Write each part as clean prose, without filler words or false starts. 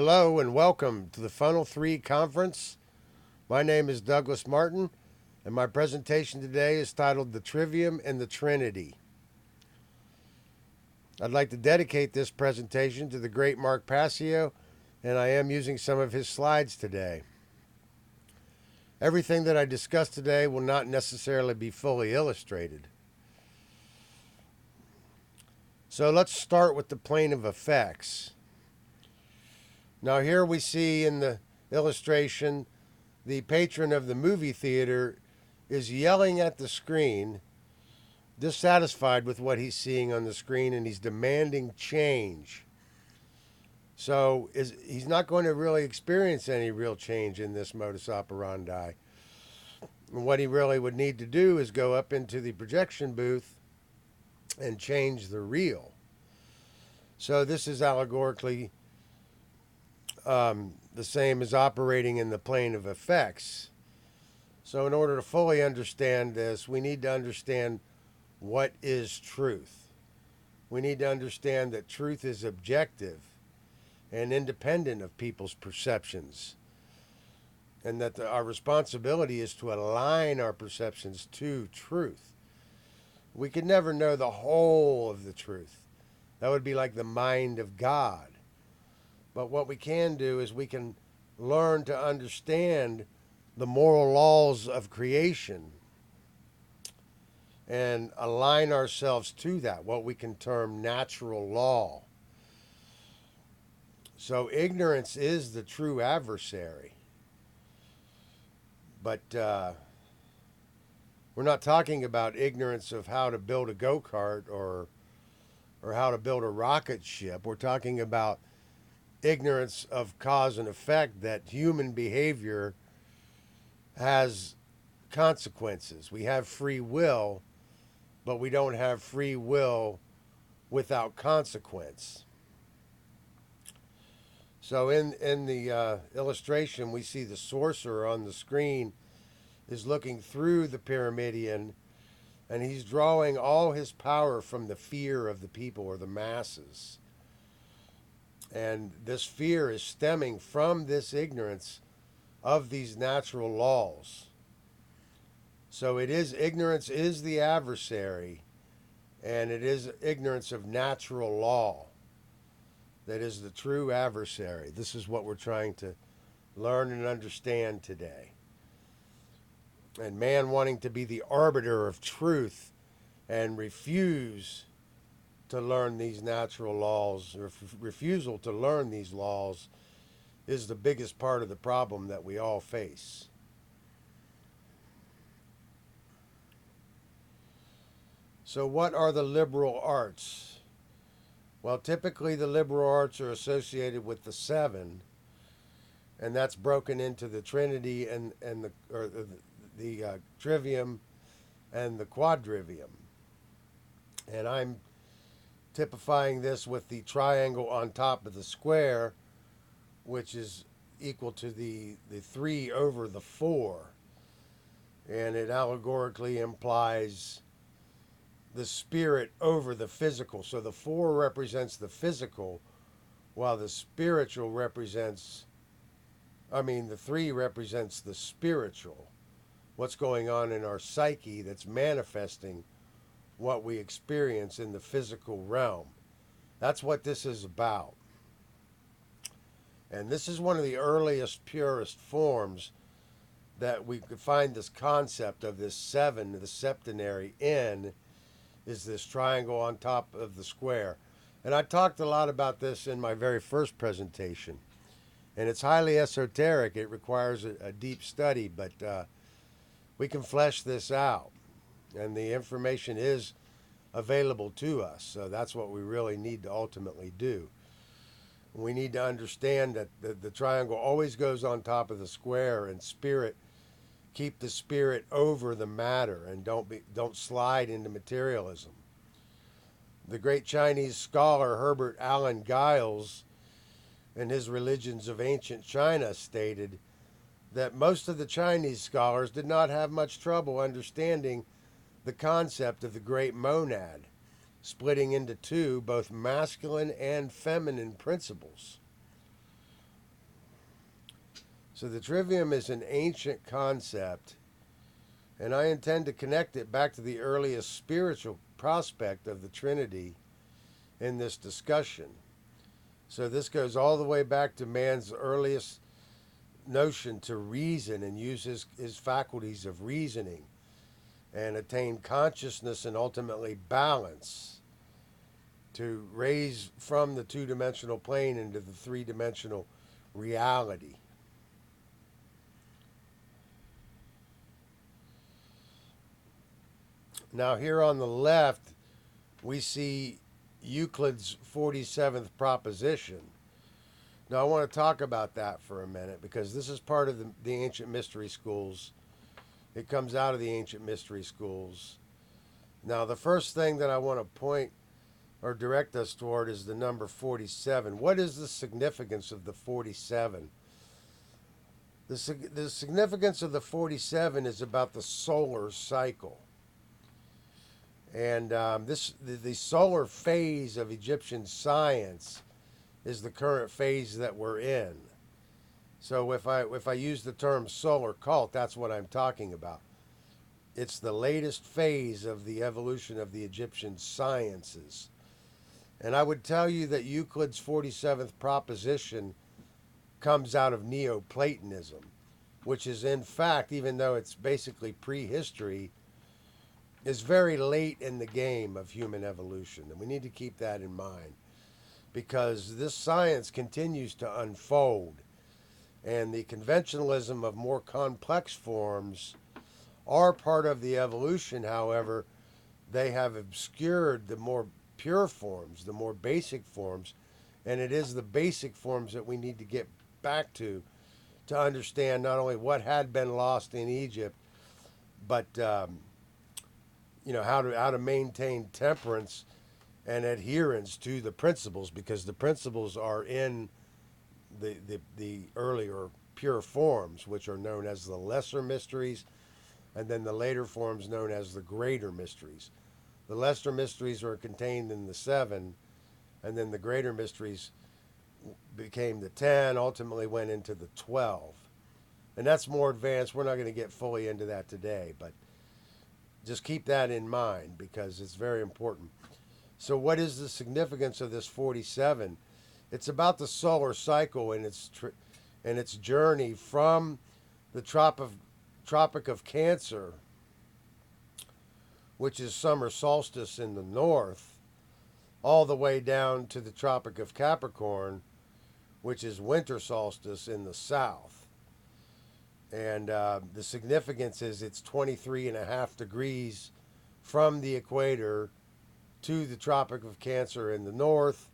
Hello and welcome to the FUNL 3 conference. My name is Douglas Martin, and my presentation today is titled The Trivium and the Trinity. I'd like to dedicate this presentation to the great Mark Passio, and I am using some of his slides today. Everything that I discuss today will not necessarily be fully illustrated. So let's start with the plane of effects. Now here we see in the illustration the patron of the movie theater is yelling at the screen, dissatisfied with what he's seeing on the screen, and he's demanding change. So he's not going to really experience any real change in this modus operandi. And what he really would need to do is go up into the projection booth and change the reel. So this is allegorically the same as operating in the plane of effects. So in order to fully understand this, we need to understand what is truth. We need to understand that truth is objective and independent of people's perceptions, and that our responsibility is to align our perceptions to truth. We can never know the whole of the truth. That would be like the mind of God. But what we can do is we can learn to understand the moral laws of creation and align ourselves to that, what we can term natural law. So ignorance is the true adversary. But we're not talking about ignorance of how to build a go-kart or how to build a rocket ship. We're talking about ignorance of cause and effect, that human behavior has consequences. We have free will, but we don't have free will without consequence. So in the illustration, we see the sorcerer on the screen is looking through the pyramidion, and he's drawing all his power from the fear of the people or the masses. And this fear is stemming from this ignorance of these natural laws. So it is ignorance is the adversary, and it is ignorance of natural law that is the true adversary. This is what we're trying to learn and understand today. And man wanting to be the arbiter of truth and refuse to learn these natural laws, or refusal to learn these laws, is the biggest part of the problem that we all face. So what are the liberal arts? Well, typically the liberal arts are associated with the seven, and that's broken into the Trinity and the Trivium and the Quadrivium. And I'm typifying this with the triangle on top of the square, which is equal to the 3 over the 4. And it allegorically implies the spirit over the physical. So the 4 represents the physical, while the spiritual represents, the 3 represents the spiritual. What's going on in our psyche that's manifesting what we experience in the physical realm. That's what this is about. And this is one of the earliest, purest forms that we could find this concept of this 7, the septenary in, is this triangle on top of the square. And I talked a lot about this in my very first presentation. And it's highly esoteric. It requires a deep study, but we can flesh this out. And the information is available to us. So that's what we really need to ultimately do. We need to understand that the triangle always goes on top of the square, and spirit, keep the spirit over the matter, and don't slide into materialism. The great Chinese scholar Herbert Allen Giles, in his Religions of Ancient China, stated that most of the Chinese scholars did not have much trouble understanding the concept of the great monad, splitting into 2, both masculine and feminine principles. So the trivium is an ancient concept, and I intend to connect it back to the earliest spiritual prospect of the Trinity in this discussion. So this goes all the way back to man's earliest notion to reason and use his faculties of reasoning and attain consciousness and ultimately balance to raise from the two-dimensional plane into the three-dimensional reality. Now here on the left, we see Euclid's 47th proposition. Now I want to talk about that for a minute because this is part of the ancient mystery schools. It comes out of the ancient mystery schools. Now the first thing that I want to point or direct us toward is the number 47. What is the significance of the 47? The significance of the 47 is about the solar cycle. And the solar phase of Egyptian science is the current phase that we're in. So if I use the term solar cult, that's what I'm talking about. It's the latest phase of the evolution of the Egyptian sciences. And I would tell you that Euclid's 47th proposition comes out of Neoplatonism, which is in fact, even though it's basically prehistory, is very late in the game of human evolution. And we need to keep that in mind because this science continues to unfold. And the conventionalism of more complex forms are part of the evolution. However, they have obscured the more pure forms, the more basic forms. And it is the basic forms that we need to get back to understand not only what had been lost in Egypt, but how to maintain temperance and adherence to the principles, because the principles are in the earlier pure forms, which are known as the lesser mysteries, and then the later forms known as the greater mysteries. The lesser mysteries are contained in the 7, and then the greater mysteries became the 10, ultimately went into the 12. And that's more advanced. We're not going to get fully into that today, but just keep that in mind because it's very important. So what is the significance of this 47? It's about the solar cycle and its journey from the Tropic of Cancer, which is summer solstice in the north, all the way down to the Tropic of Capricorn, which is winter solstice in the south. And the significance is it's 23.5 degrees from the equator to the Tropic of Cancer in the north,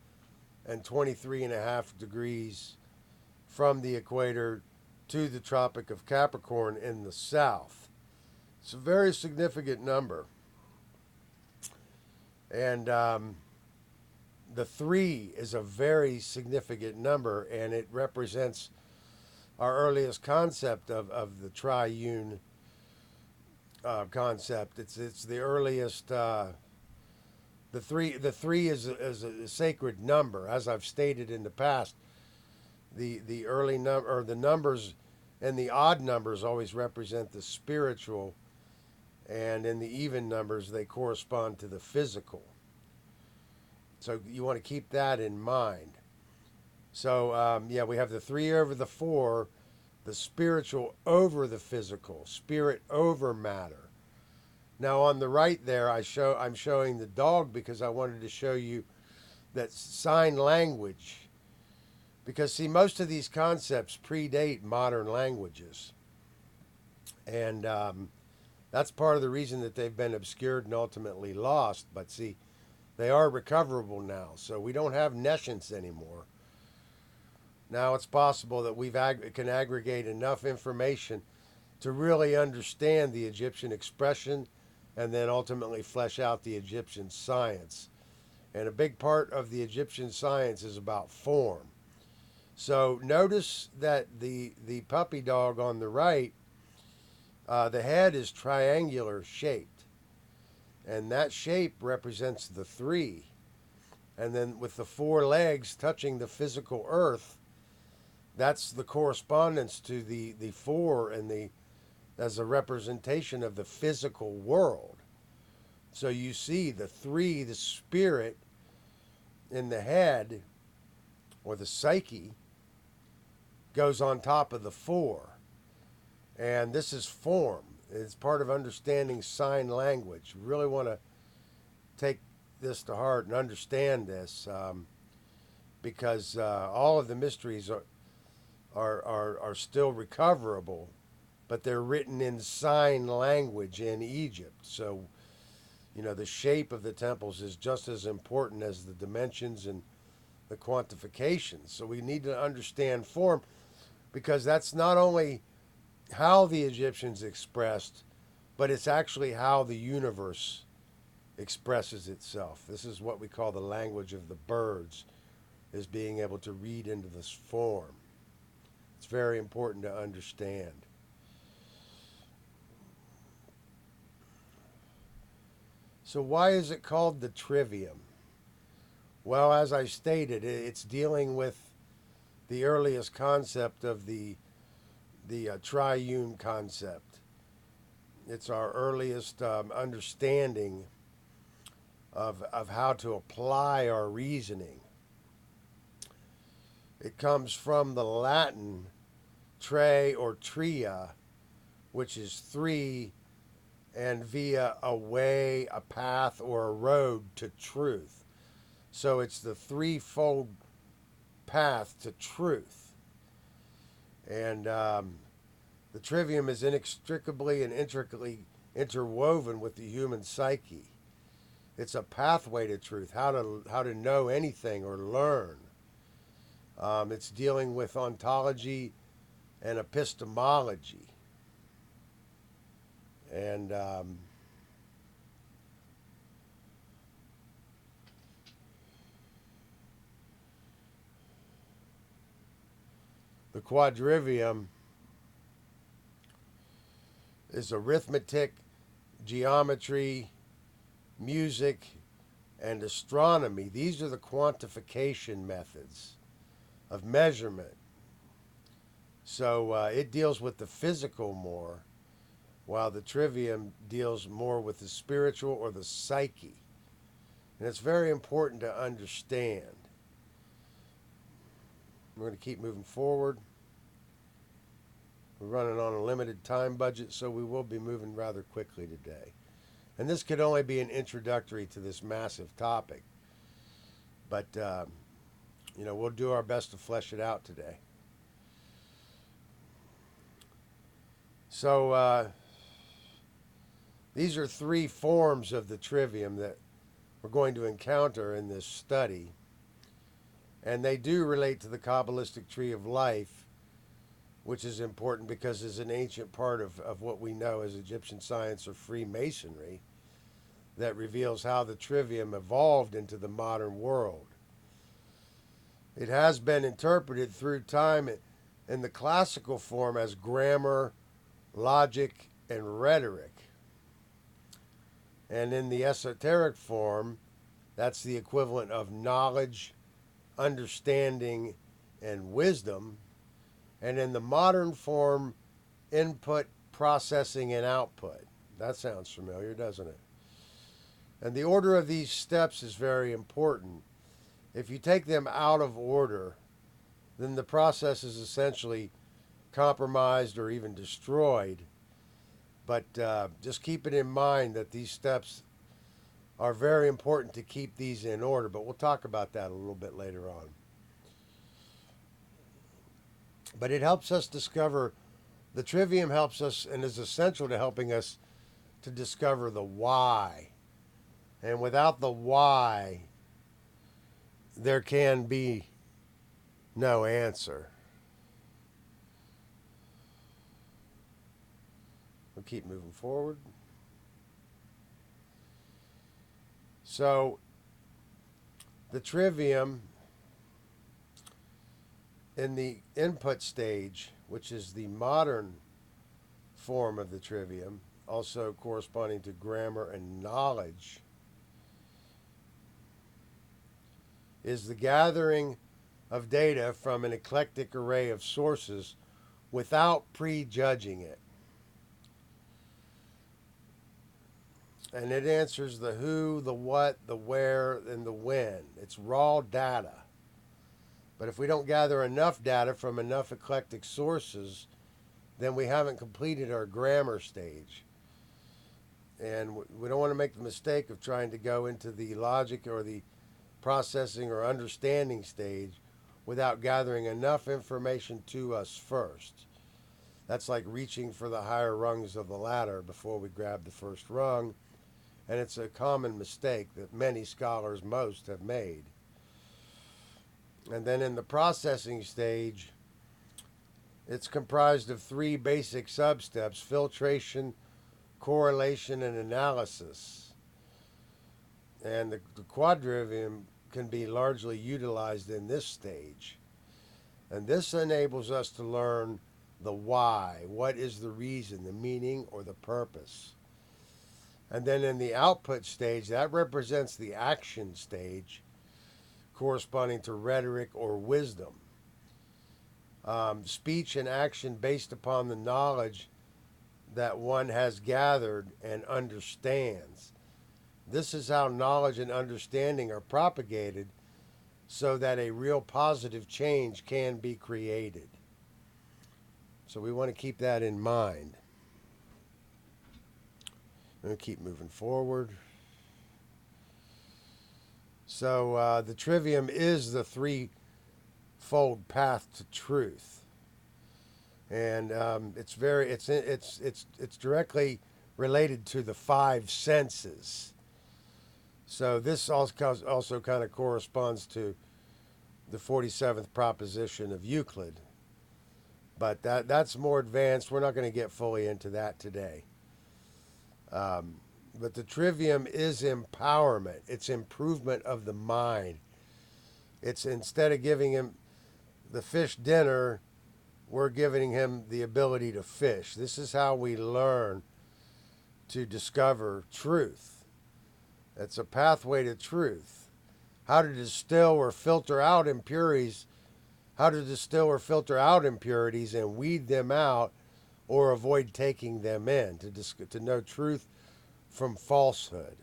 and 23.5 degrees from the equator to the Tropic of Capricorn in the south. It's a very significant number. And the 3 is a very significant number, and it represents our earliest concept of the triune concept. It's the earliest. The three is a sacred number, as I've stated in the past. The early number, or the numbers, and the odd numbers always represent the spiritual, and in the even numbers they correspond to the physical. So you want to keep that in mind. So we have the 3 over the 4, the spiritual over the physical, spirit over matter. Now on the right there, I'm showing the dog because I wanted to show you that sign language. Because see, most of these concepts predate modern languages. And that's part of the reason that they've been obscured and ultimately lost. But see, they are recoverable now. So we don't have nescience anymore. Now it's possible that we can aggregate enough information to really understand the Egyptian expression and then ultimately flesh out the Egyptian science. And a big part of the Egyptian science is about form. So notice that the puppy dog on the right, the head is triangular shaped. And that shape represents the 3. And then with the 4 legs touching the physical earth, That's the correspondence to the four and the as a representation of the physical world. So you see the three, the spirit in the head or the psyche goes on top of the four. And this is form. It's part of understanding sign language. You really want to take this to heart and understand this because all of the mysteries are still recoverable, but they're written in sign language in Egypt. So, you know, the shape of the temples is just as important as the dimensions and the quantifications. So we need to understand form because that's not only how the Egyptians expressed, but it's actually how the universe expresses itself. This is what we call the language of the birds, is being able to read into this form. It's very important to understand. So why is it called the Trivium? Well, as I stated, it's dealing with the earliest concept of the triune concept. It's our earliest understanding of how to apply our reasoning. It comes from the Latin tre or tria, which is three, and via a way, a path, or a road to truth. So it's the threefold path to truth. And the trivium is inextricably and intricately interwoven with the human psyche. It's a pathway to truth, how to know anything or learn. It's dealing with ontology and epistemology. And the quadrivium is arithmetic, geometry, music, and astronomy. These are the quantification methods of measurement. So it deals with the physical more, while the trivium deals more with the spiritual or the psyche. And it's very important to understand. We're going to keep moving forward. We're running on a limited time budget, so we will be moving rather quickly today. And this could only be an introductory to this massive topic. But, we'll do our best to flesh it out today. So, these are three forms of the trivium that we're going to encounter in this study. And they do relate to the Kabbalistic tree of life, which is important because it's an ancient part of what we know as Egyptian science or Freemasonry that reveals how the trivium evolved into the modern world. It has been interpreted through time in the classical form as grammar, logic, and rhetoric. And in the esoteric form, that's the equivalent of knowledge, understanding, and wisdom. And in the modern form, input, processing, and output. That sounds familiar, doesn't it? And the order of these steps is very important. If you take them out of order, then the process is essentially compromised or even destroyed. But just keep it in mind that these steps are very important to keep these in order. But we'll talk about that a little bit later on. But it helps us discover, the trivium helps us and is essential to helping us to discover the why. And without the why, there can be no answer. We'll keep moving forward. So, the trivium in the input stage, which is the modern form of the trivium, also corresponding to grammar and knowledge, is the gathering of data from an eclectic array of sources without prejudging it. And it answers the who, the what, the where, and the when. It's raw data. But if we don't gather enough data from enough eclectic sources, then we haven't completed our grammar stage. And we don't want to make the mistake of trying to go into the logic or the processing or understanding stage without gathering enough information to us first. That's like reaching for the higher rungs of the ladder before we grab the first rung, and it's a common mistake that many scholars, most, have made. And then in the processing stage, it's comprised of three basic substeps: filtration, correlation, and analysis. And the quadrivium can be largely utilized in this stage. And this enables us to learn the why. What is the reason, the meaning, or the purpose? And then in the output stage, that represents the action stage, corresponding to rhetoric or wisdom. Speech and action based upon the knowledge that one has gathered and understands. This is how knowledge and understanding are propagated so that a real positive change can be created. So we want to keep that in mind. I'm going to keep moving forward. So the trivium is the threefold path to truth, and it's directly related to the five senses. So this also kind of corresponds to the 47th proposition of Euclid, but that's more advanced. We're not going to get fully into that today. But the trivium is empowerment. It's improvement of the mind. It's, instead of giving him the fish dinner, we're giving him the ability to fish. This is how we learn to discover truth. It's a pathway to truth. How to distill or filter out impurities. How to distill or filter out impurities and weed them out or avoid taking them in. To know truth from falsehood.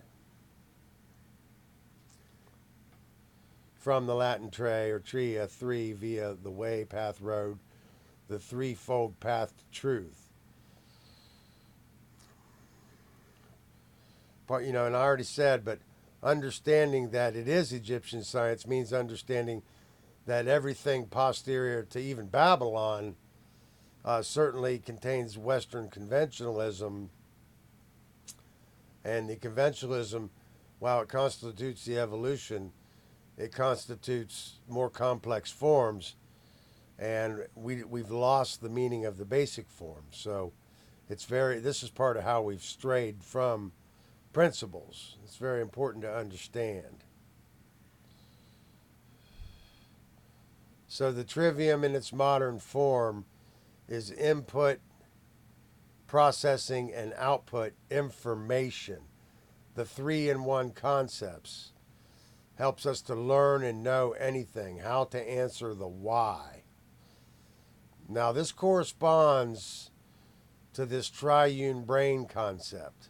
From the Latin tre or tria, three, via the way, path, road, the threefold path to truth. But, and I already said, but understanding that it is Egyptian science means understanding that everything posterior to even Babylon certainly contains Western conventionalism. And the conventionalism, while it constitutes the evolution, it constitutes more complex forms, and we've lost the meaning of the basic forms. So this is part of how we've strayed from principles. It's very important to understand. So the trivium in its modern form is input, processing, and output information. The 3-in-1 concepts helps us to learn and know anything, how to answer the why. Now this corresponds to this triune brain concept.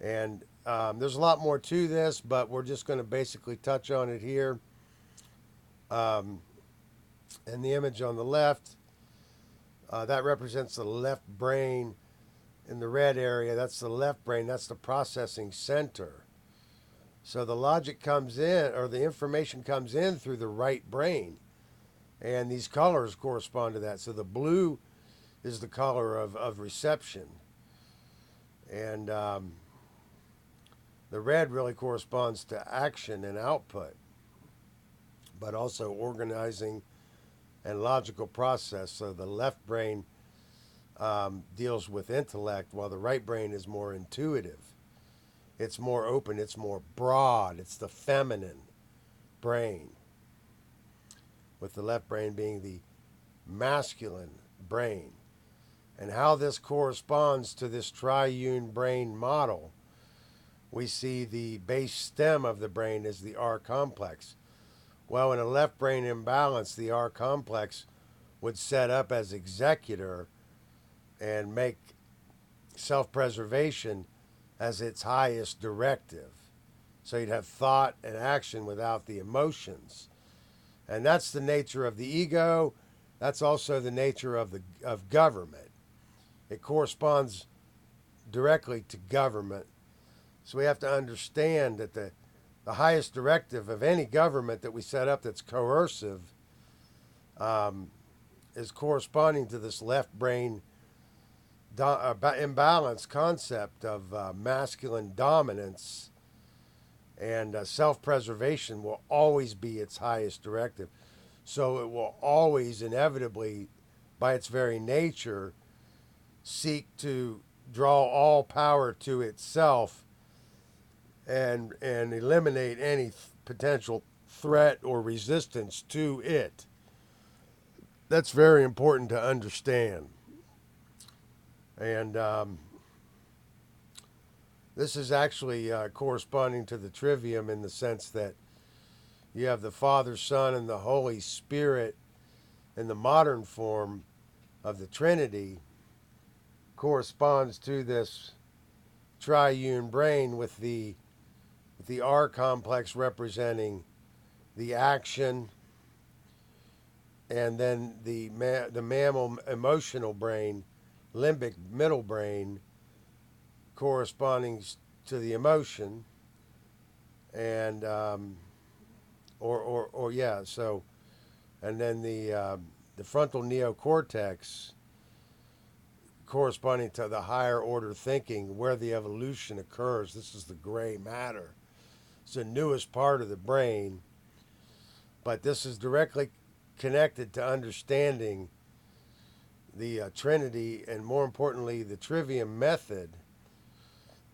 And there's a lot more to this, but we're just going to basically touch on it here. And the image on the left, that represents the left brain. In the red area, that's the left brain. That's the processing center. So the logic comes in, or the information comes in through the right brain. And these colors correspond to that. So the blue is the color of reception. And the red really corresponds to action and output, but also organizing and logical process. So the left brain deals with intellect, while the right brain is more intuitive. It's more open, it's more broad, it's the feminine brain, with the left brain being the masculine brain. And how this corresponds to this triune brain model, we see the base stem of the brain is the R complex, Well, in a left brain imbalance, the R complex would set up as executor and make self preservation as its highest directive. So you'd have thought and action without the emotions. And that's the nature of the ego. That's also the nature of government. It corresponds directly to government. So we have to understand that the highest directive of any government that we set up that's coercive is corresponding to this left brain imbalance concept of masculine dominance, and self-preservation will always be its highest directive. So it will always inevitably, by its very nature, seek to draw all power to itself and eliminate any potential threat or resistance to it. That's very important to understand. And this is actually corresponding to the Trivium in the sense that you have the Father, Son, and the Holy Spirit in the modern form of the Trinity corresponds to this triune brain with the R complex representing the action, and then the mammal emotional brain, limbic middle brain, corresponding to the emotion, and so, and then the frontal neocortex corresponding to the higher order thinking, where the evolution occurs. This is the gray matter. It's the newest part of the brain, but this is directly connected to understanding the Trinity, and more importantly, the Trivium method,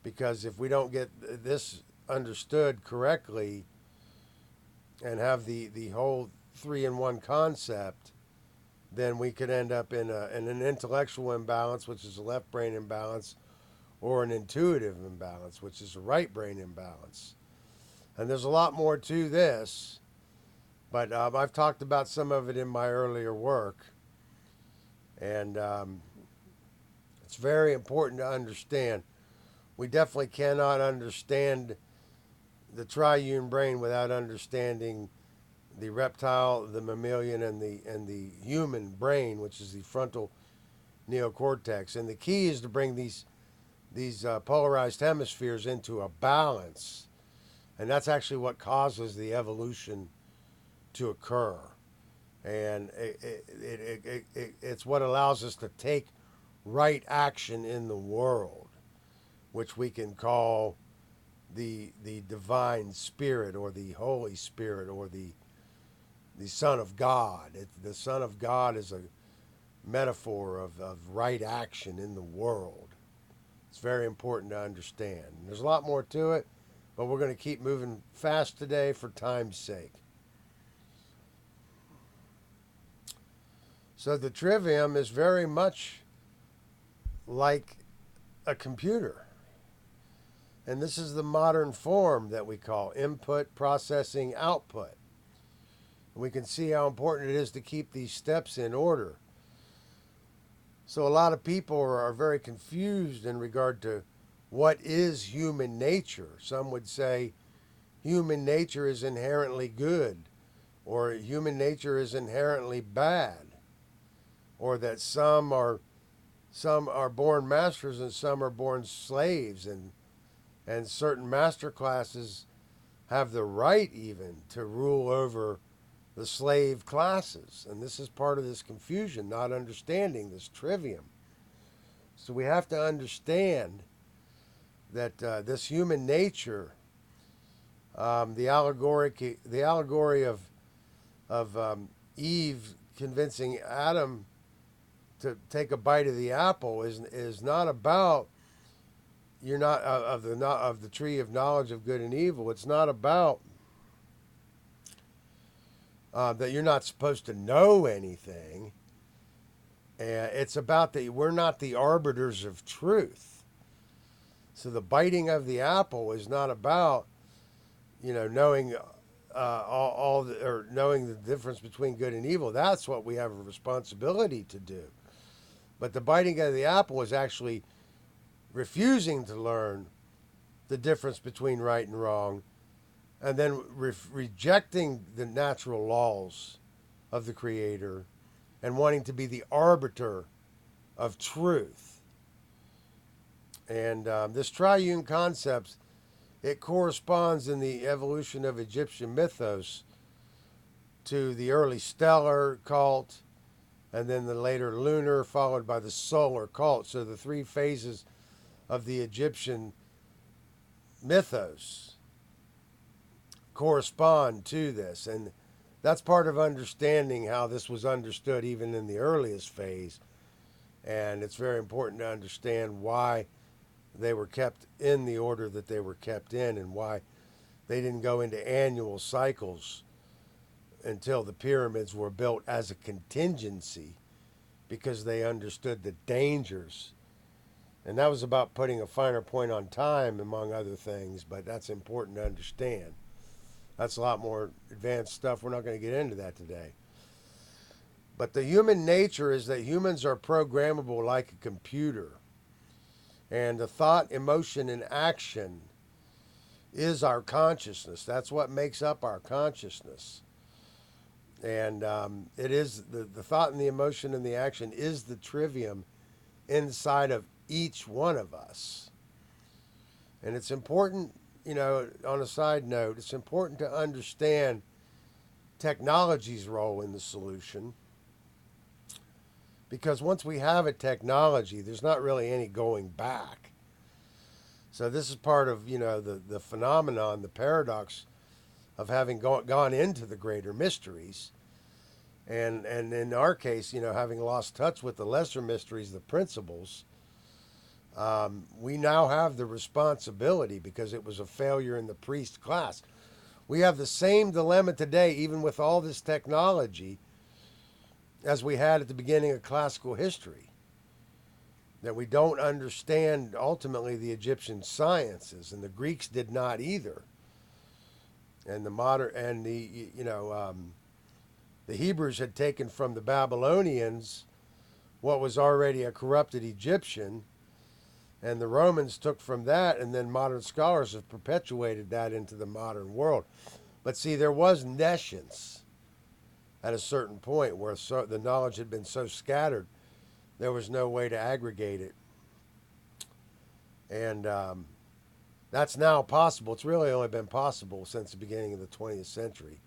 because if we don't get this understood correctly and have the whole 3-in-1 concept, then we could end up in an intellectual imbalance, which is a left brain imbalance, or an intuitive imbalance, which is a right brain imbalance. And there's a lot more to this, but I've talked about some of it in my earlier work. And it's very important to understand. We definitely cannot understand the triune brain without understanding the reptile, the mammalian, and the human brain, which is the frontal neocortex. And the key is to bring these polarized hemispheres into a balance, and that's actually what causes the evolution to occur. And it's what allows us to take right action in the world, which we can call the divine spirit, or the Holy Spirit, or the Son of God. The Son of God is a metaphor of right action in the world. It's very important to understand. There's a lot more to it, but we're going to keep moving fast today for time's sake. So the Trivium is very much like a computer. And this is the modern form that we call input, processing, output. And we can see how important it is to keep these steps in order. So a lot of people are very confused in regard to what is human nature. Some would say human nature is inherently good, or human nature is inherently bad, or that some are born masters and some are born slaves, and certain master classes have the right even to rule over the slave classes. And this is part of this confusion, not understanding this Trivium. So we have to understand that this human nature, the allegory of Eve convincing Adam to take a bite of the apple is not about you're not of the tree of knowledge of good and evil. It's not about that you're not supposed to know anything. It's about that we're not the arbiters of truth. So the biting of the apple is not about knowing or knowing the difference between good and evil. That's what we have a responsibility to do. But the biting of the apple is actually refusing to learn the difference between right and wrong, and then rejecting the natural laws of the Creator and wanting to be the arbiter of truth. And this triune concept, it corresponds in the evolution of Egyptian mythos to the early stellar cult, and then the later lunar, followed by the solar cult. So the three phases of the Egyptian mythos correspond to this. And that's part of understanding how this was understood even in the earliest phase. And it's very important to understand why they were kept in the order that they were kept in, and why they didn't go into annual cycles until the pyramids were built as a contingency, because they understood the dangers. And that was about putting a finer point on time, among other things, but that's important to understand. That's a lot more advanced stuff. We're not going to get into that today. But the human nature is that humans are programmable like a computer. And the thought, emotion, and action is our consciousness. That's what makes up our consciousness. And it is the thought and the emotion and the action is the trivium inside of each one of us. And it's important, on a side note, it's important to understand technology's role in the solution. Because once we have a technology, there's not really any going back. So this is part of, the phenomenon, the paradox of having gone into the greater mysteries. And in our case, having lost touch with the lesser mysteries, the principles, we now have the responsibility, because it was a failure in the priest class. We have the same dilemma today, even with all this technology, as we had at the beginning of classical history. That we don't understand ultimately the Egyptian sciences, and the Greeks did not either. And the Hebrews had taken from the Babylonians what was already a corrupted Egyptian, and the Romans took from that, and then modern scholars have perpetuated that into the modern world. But see, there was nescience at a certain point where the knowledge had been so scattered, there was no way to aggregate it. And that's now possible. It's really only been possible since the beginning of the 20th century.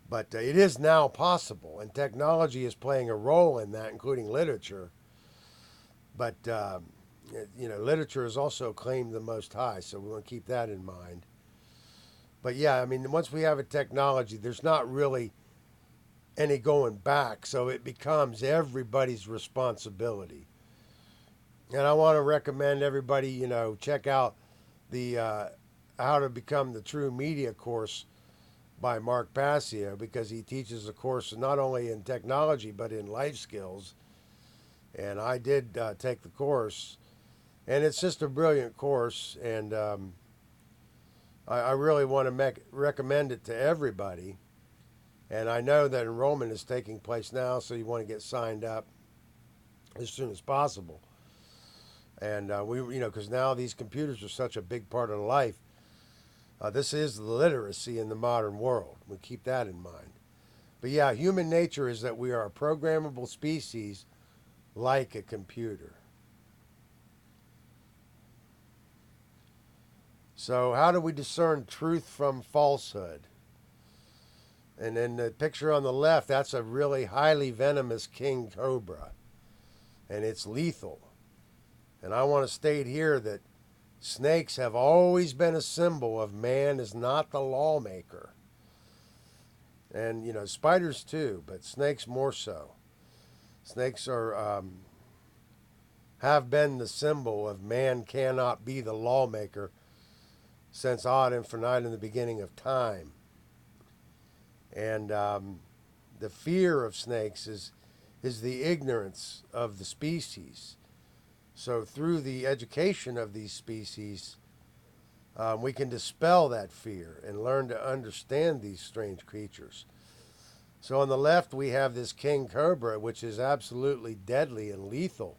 But it is now possible, and technology is playing a role in that, including literature. But, literature is also claimed the Most High, so we want to keep that in mind. But yeah, once we have a technology, there's not really any going back, so it becomes everybody's responsibility. And I want to recommend everybody, check out the How to Become the True Media course by Mark Passio, because he teaches a course not only in technology but in life skills. And I did take the course, and it's just a brilliant course, and I really want to recommend it to everybody. And I know that enrollment is taking place now, so you want to get signed up as soon as possible. And because now these computers are such a big part of life. This is literacy in the modern world. We keep that in mind. But yeah, human nature is that we are a programmable species like a computer. So how do we discern truth from falsehood? And in the picture on the left, that's a really highly venomous king cobra. And it's lethal. And I want to state here that snakes have always been a symbol of man is not the lawmaker. And, spiders too, but snakes more so. Snakes have been the symbol of man cannot be the lawmaker since ad infinitum, in the beginning of time. And the fear of snakes is the ignorance of the species. So through the education of these species, we can dispel that fear and learn to understand these strange creatures. So on the left, we have this king cobra, which is absolutely deadly and lethal.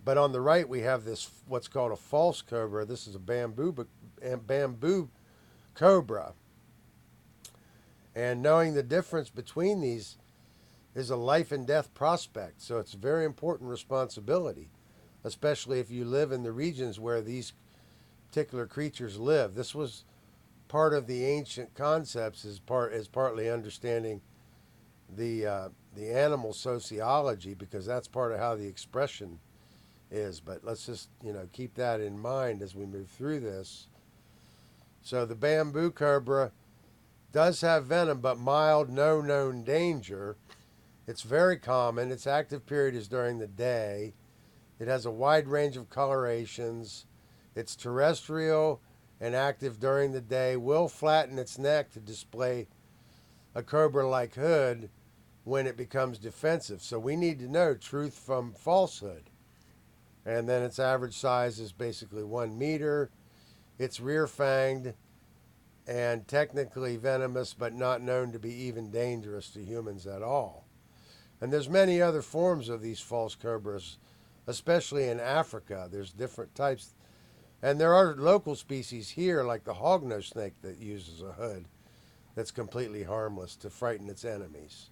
But on the right, we have this what's called a false cobra. This is a bamboo cobra. And knowing the difference between these is a life and death prospect. So it's a very important responsibility, especially if you live in the regions where these particular creatures live. This was part of the ancient concepts is partly understanding the animal sociology, because that's part of how the expression is. But let's just keep that in mind as we move through this. So the bamboo cobra does have venom, but mild, no known danger. It's very common. Its active period is during the day. It has a wide range of colorations. It's terrestrial and active during the day. Will flatten its neck to display a cobra-like hood when it becomes defensive. So we need to know truth from falsehood. And then its average size is basically 1 meter. It's rear-fanged and technically venomous, but not known to be even dangerous to humans at all. And there's many other forms of these false cobras, especially in Africa. There's different types. And there are local species here, like the hognose snake, that uses a hood that's completely harmless to frighten its enemies.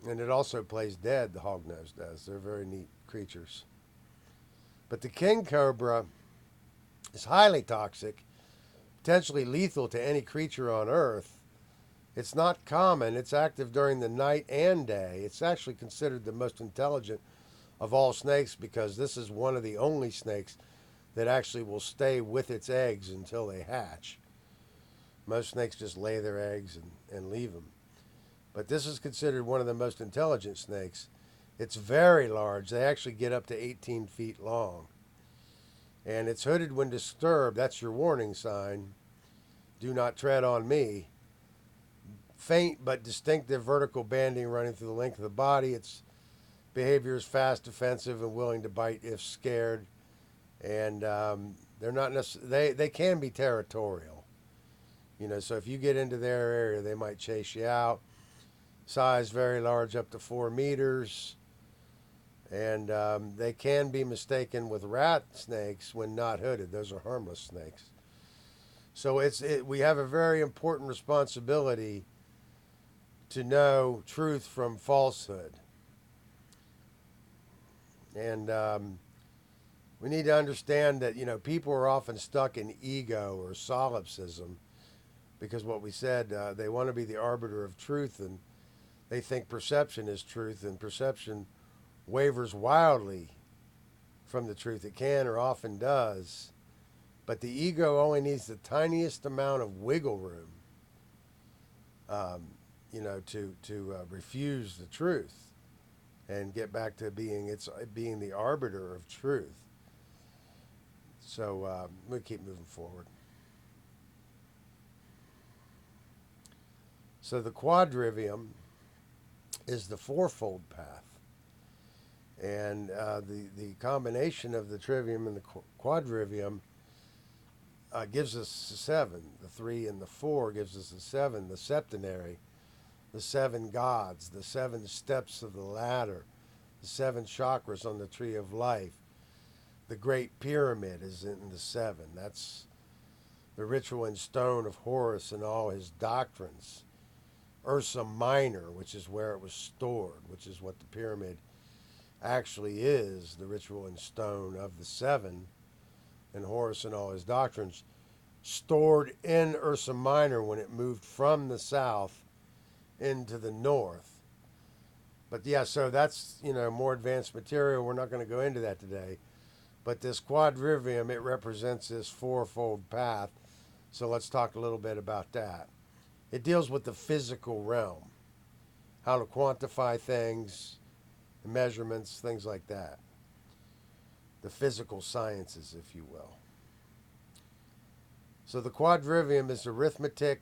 And it also plays dead, the hognose does. They're very neat creatures. But the king cobra is highly toxic, potentially lethal to any creature on Earth. It's not common. It's active during the night and day. It's actually considered the most intelligent of all snakes, because this is one of the only snakes that actually will stay with its eggs until they hatch. Most snakes just lay their eggs and leave them. But this is considered one of the most intelligent snakes. It's very large. They actually get up to 18 feet long. And it's hooded when disturbed. That's your warning sign. Do not tread on me. Faint but distinctive vertical banding running through the length of the body. Its behavior is fast, defensive, and willing to bite if scared. And they're not necessarily, they can be territorial. So if you get into their area, they might chase you out. Size very large, up to 4 meters. And they can be mistaken with rat snakes when not hooded. Those are harmless snakes. So we have a very important responsibility to know truth from falsehood. And we need to understand that, people are often stuck in ego or solipsism, because what we said, they want to be the arbiter of truth, and they think perception is truth, and perception wavers wildly from the truth. It can or often does, but the ego only needs the tiniest amount of wiggle room, to refuse the truth and get back to being the arbiter of truth. So we'll keep moving forward. So the quadrivium is the fourfold path. And the combination of the trivium and the quadrivium gives us 7. The 3 and the 4 gives us the 7, the septenary, the 7 gods, the 7 steps of the ladder, the 7 chakras on the tree of life. The Great Pyramid is in the 7. That's the ritual in stone of Horus and all his doctrines. Ursa Minor, which is where it was stored, which is what the pyramid actually is, the ritual in stone of the 7, and Horus and all his doctrines, stored in Ursa Minor when it moved from the south into the north. But yeah, so that's, more advanced material. We're not going to go into that today. But this quadrivium, it represents this fourfold path. So let's talk a little bit about that. It deals with the physical realm, how to quantify things, measurements, things like that. The physical sciences, if you will. So the quadrivium is arithmetic,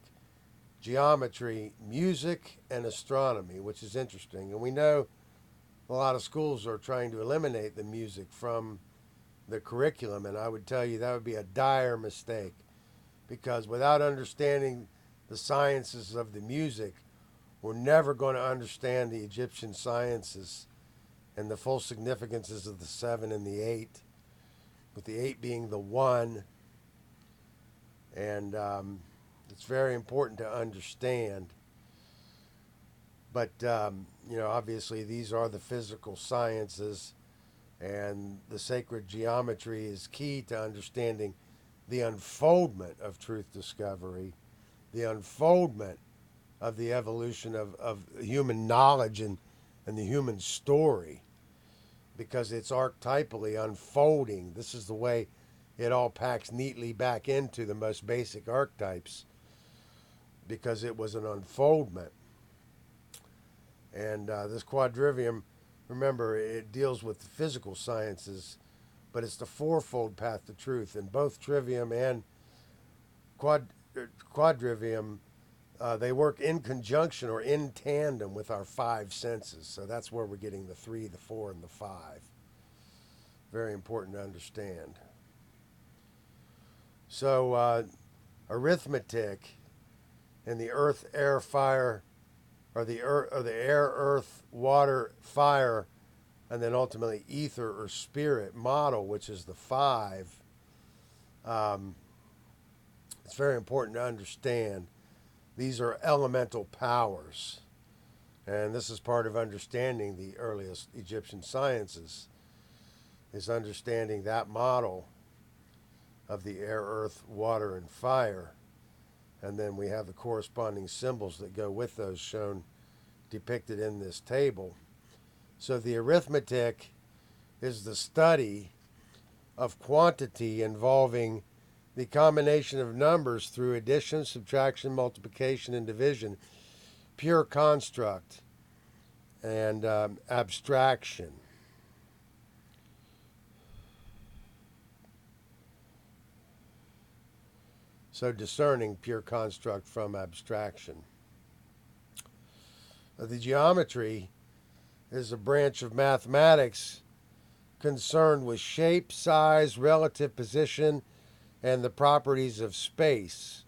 geometry, music, and astronomy, which is interesting. And we know a lot of schools are trying to eliminate the music from the curriculum, and I would tell you that would be a dire mistake, because without understanding the sciences of the music, we're never going to understand the Egyptian sciences and the full significances of the 7 and the 8, with the 8 being the 1. And it's very important to understand. But, obviously these are the physical sciences, and the sacred geometry is key to understanding the unfoldment of truth discovery, the unfoldment of the evolution of human knowledge and the human story, because it's archetypally unfolding. This is the way it all packs neatly back into the most basic archetypes, because it was an unfoldment. And this quadrivium, remember, it deals with the physical sciences, but it's the fourfold path to truth. And both trivium and quadrivium, they work in conjunction or in tandem with our 5 senses. So that's where we're getting the 3, the 4, and the 5. Very important to understand. So arithmetic and the earth, air, fire, or the air, earth, water, fire, and then ultimately ether or spirit model, which is the 5. It's very important to understand. These are elemental powers, and this is part of understanding the earliest Egyptian sciences, is understanding that model of the air, earth, water, and fire. And then we have the corresponding symbols that go with those shown, depicted in this table. So the arithmetic is the study of quantity involving the combination of numbers through addition, subtraction, multiplication, and division, pure construct, and abstraction. So discerning pure construct from abstraction. The geometry is a branch of mathematics concerned with shape, size, relative position, and the properties of space,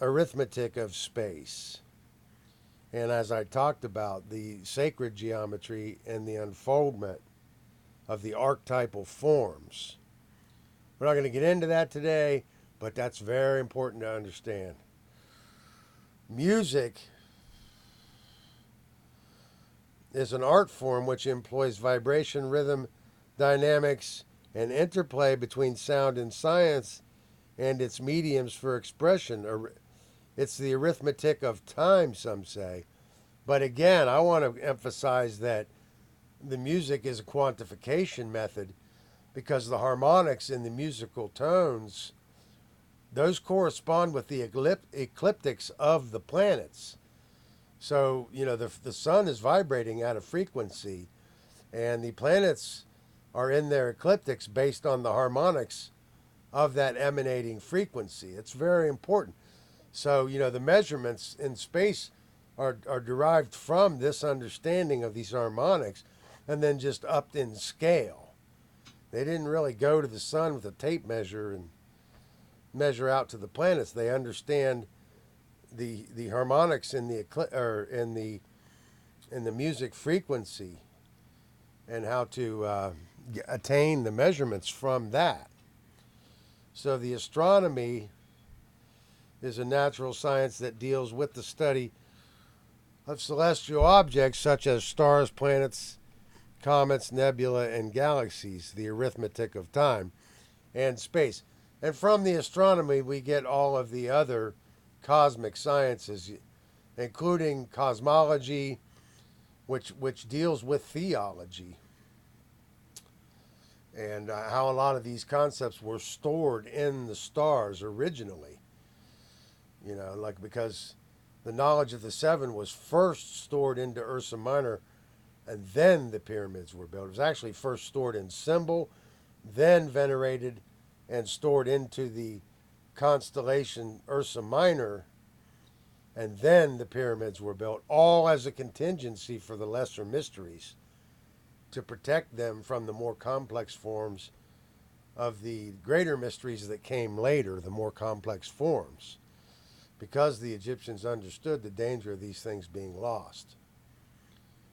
arithmetic of space. And as I talked about, the sacred geometry and the unfoldment of the archetypal forms. We're not going to get into that today, but that's very important to understand. Music is an art form which employs vibration, rhythm, dynamics, and interplay between sound and science and its mediums for expression. It's the arithmetic of time, some say. But again, I want to emphasize that the music is a quantification method, because the harmonics in the musical tones, those correspond with the ecliptics of the planets. So, the sun is vibrating at a frequency, and the planets are in their ecliptics based on the harmonics of that emanating frequency. It's very important. So, the measurements in space are derived from this understanding of these harmonics, and then just upped in scale. They didn't really go to the sun with a tape measure and measure out to the planets. They understand the harmonics in the music frequency, and how to attain the measurements from that. So the astronomy is a natural science that deals with the study of celestial objects such as stars, planets, comets, nebula, and galaxies, the arithmetic of time and space. And from the astronomy, we get all of the other cosmic sciences, including cosmology, which deals with theology, and how a lot of these concepts were stored in the stars originally. Because the knowledge of the 7 was first stored into Ursa Minor, and then the pyramids were built. It was actually first stored in symbol, then venerated and stored into the constellation Ursa Minor, and then the pyramids were built, all as a contingency for the lesser mysteries, to protect them from the more complex forms of the greater mysteries that came later, the more complex forms, because the Egyptians understood the danger of these things being lost.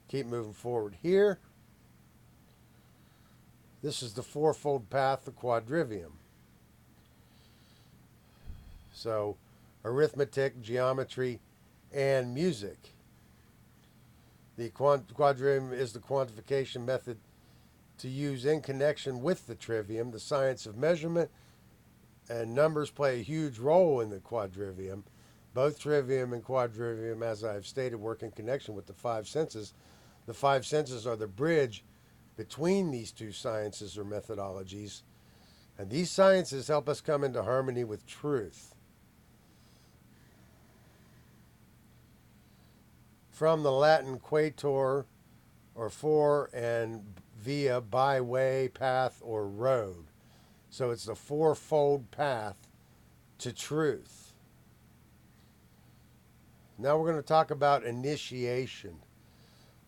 Keep moving forward here. This is the fourfold path, the quadrivium. So, arithmetic, geometry, and music. The quadrivium is the quantification method to use in connection with the trivium. The science of measurement and numbers play a huge role in the quadrivium. Both trivium and quadrivium, as I've stated, work in connection with the five senses. The five senses are the bridge between these two sciences or methodologies, and these sciences help us come into harmony with truth. From the Latin quator, or for, and via, by way, path, or road. So it's the fourfold path to truth. Now we're going to talk about initiation.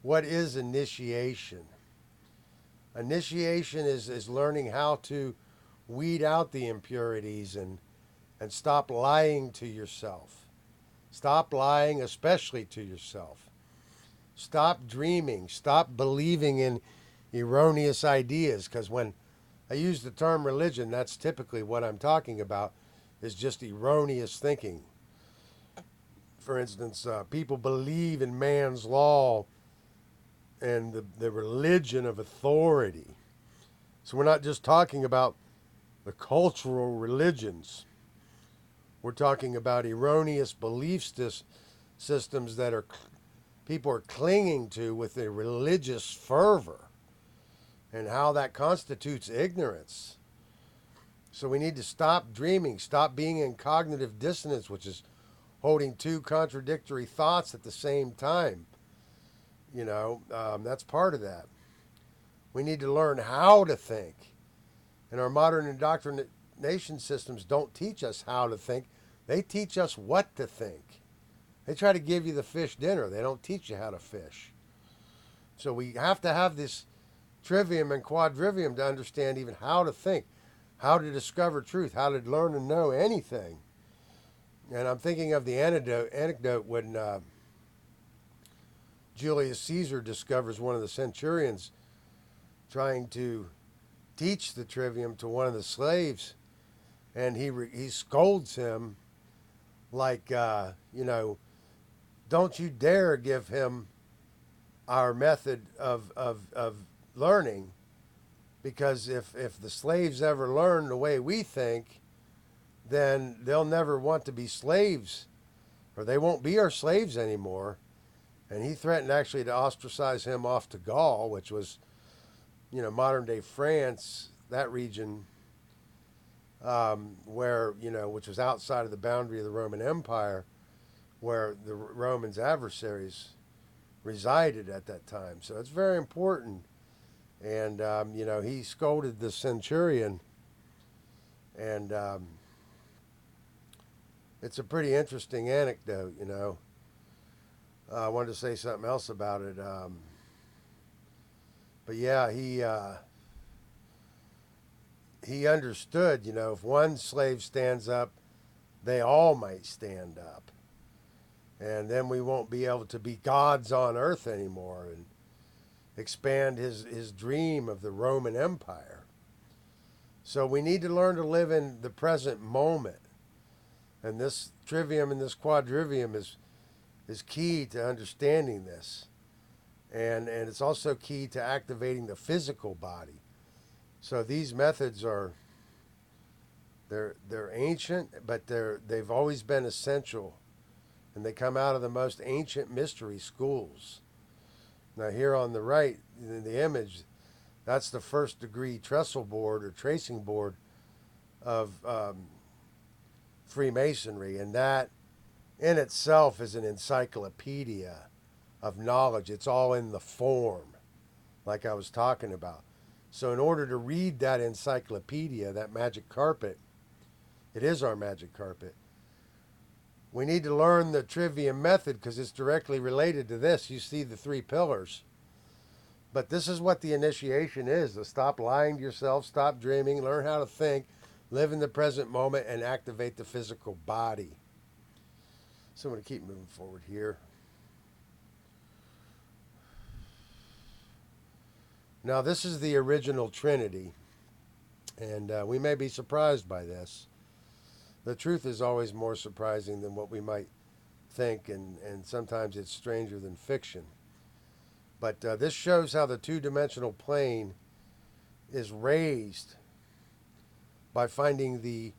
What is initiation? Initiation is learning how to weed out the impurities and stop lying to yourself. Stop lying, especially to yourself. Stop dreaming. Stop believing in erroneous ideas, because when I use the term religion, that's typically what I'm talking about, is just erroneous thinking. For instance, people believe in man's law and the religion of authority. So we're not just talking about the cultural religions. We're talking about erroneous belief systems that people are clinging to with a religious fervor, and how that constitutes ignorance. So we need to stop dreaming, stop being in cognitive dissonance, which is holding two contradictory thoughts at the same time. That's part of that. We need to learn how to think. And our modern indoctrination systems don't teach us how to think. They teach us what to think. They try to give you the fish dinner. They don't teach you how to fish. So we have to have this trivium and quadrivium to understand even how to think, how to discover truth, how to learn and know anything. And I'm thinking of the anecdote when Julius Caesar discovers one of the centurions trying to teach the trivium to one of the slaves, and he scolds him like, don't you dare give him our method of learning, because if the slaves ever learn the way we think, then they'll never want to be slaves, or they won't be our slaves anymore. And he threatened actually to ostracize him off to Gaul, which was, modern day France, that region, where, which was outside of the boundary of the Roman Empire, where the Romans' adversaries resided at that time. So it's very important. And, he scolded the centurion, and it's a pretty interesting anecdote, I wanted to say something else about it. But yeah, he understood, if one slave stands up, they all might stand up. And then we won't be able to be gods on earth anymore and expand his dream of the Roman Empire. So we need to learn to live in the present moment. And this trivium and this quadrivium is key to understanding this. And it's also key to activating the physical body. So these methods they're ancient, but they've always been essential. And they come out of the most ancient mystery schools. Now here on the right, in the image, that's the first degree trestle board or tracing board of Freemasonry. And that in itself is an encyclopedia of knowledge. It's all in the form, like I was talking about. So in order to read that encyclopedia, that magic carpet, it is our magic carpet, we need to learn the trivium method, because it's directly related to this. You see the three pillars. But this is what the initiation is: to stop lying to yourself, stop dreaming, learn how to think, live in the present moment, and activate the physical body. So I'm going to keep moving forward here. Now, this is the original Trinity, and we may be surprised by this. The truth is always more surprising than what we might think, and sometimes it's stranger than fiction. But this shows how the two-dimensional plane is raised by finding the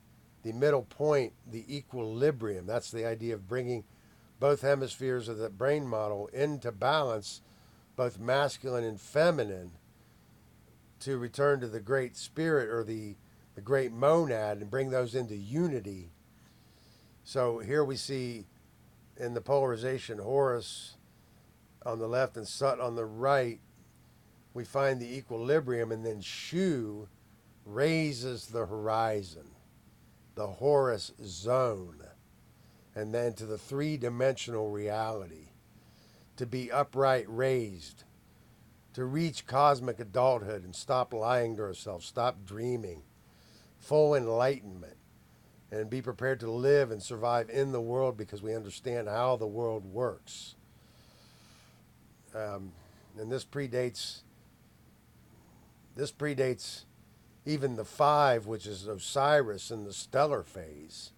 middle point, the equilibrium. That's the idea of bringing both hemispheres of the brain model into balance, both masculine and feminine, to return to the great spirit or the great monad and bring those into unity. So here we see in the polarization Horus on the left and Sut on the right, we find the equilibrium, and then Shu raises the horizon, the Horus zone, and then to the three-dimensional reality, to be upright raised, to reach cosmic adulthood and stop lying to ourselves, stop dreaming, full enlightenment, and be prepared to live and survive in the world because we understand how the world works. And this predates even the five, which is Osiris in the stellar phase.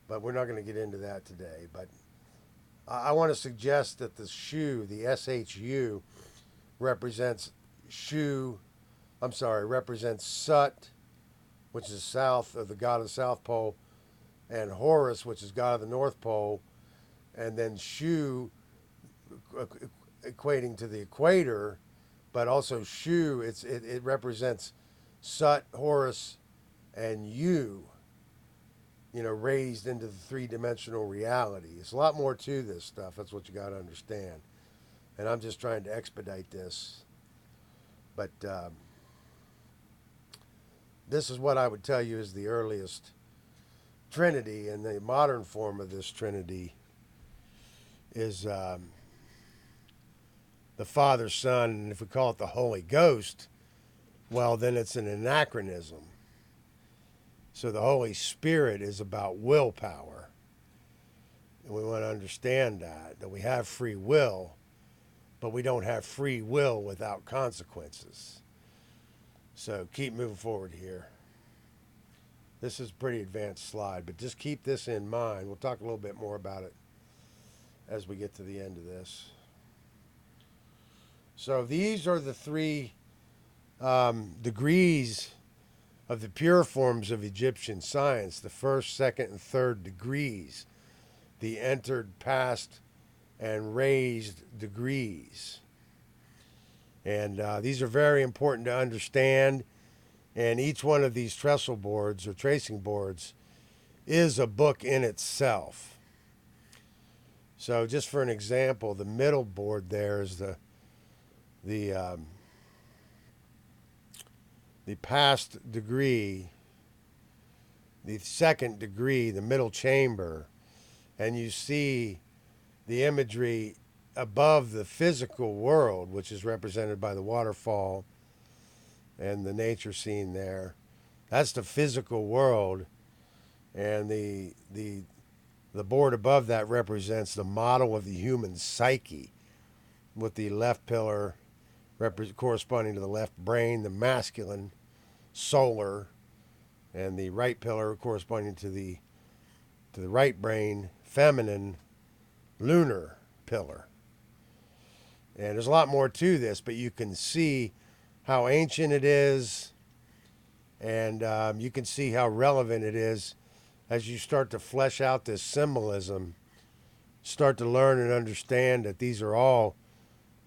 But we're not going to get into that today. But I want to suggest that the Shu, the SHU, represents Sut, which is south of the god of the South Pole, and Horus, which is god of the North Pole, and then Shu equating to the equator, but also Shu, it represents Sut, Horus, and you raised into the three-dimensional reality. It's a lot more to this stuff. That's what you got to understand. And I'm just trying to expedite this. But this is what I would tell you is the earliest Trinity, and the modern form of this Trinity is the Father, Son, and if we call it the Holy Ghost, well, then it's an anachronism. So the Holy Spirit is about willpower. And we want to understand that we have free will, but we don't have free will without consequences. So keep moving forward here. This is a pretty advanced slide, but just keep this in mind. We'll talk a little bit more about it as we get to the end of this. So these are the three degrees of the pure forms of Egyptian science: the first, second, and third degrees, the entered, passed, and raised degrees. And these are very important to understand. And each one of these trestle boards or tracing boards is a book in itself. So just for an example, the middle board there is the past degree, the second degree, the middle chamber, and you see the imagery above the physical world, which is represented by the waterfall and the nature scene there. That's the physical world, and the board above that represents the model of the human psyche, with the left pillar corresponding to the left brain, the masculine, solar, and the right pillar corresponding to the right brain, feminine, lunar pillar. And there's a lot more to this, but you can see how ancient it is, and you can see how relevant it is as you start to flesh out this symbolism, start to learn and understand that these are all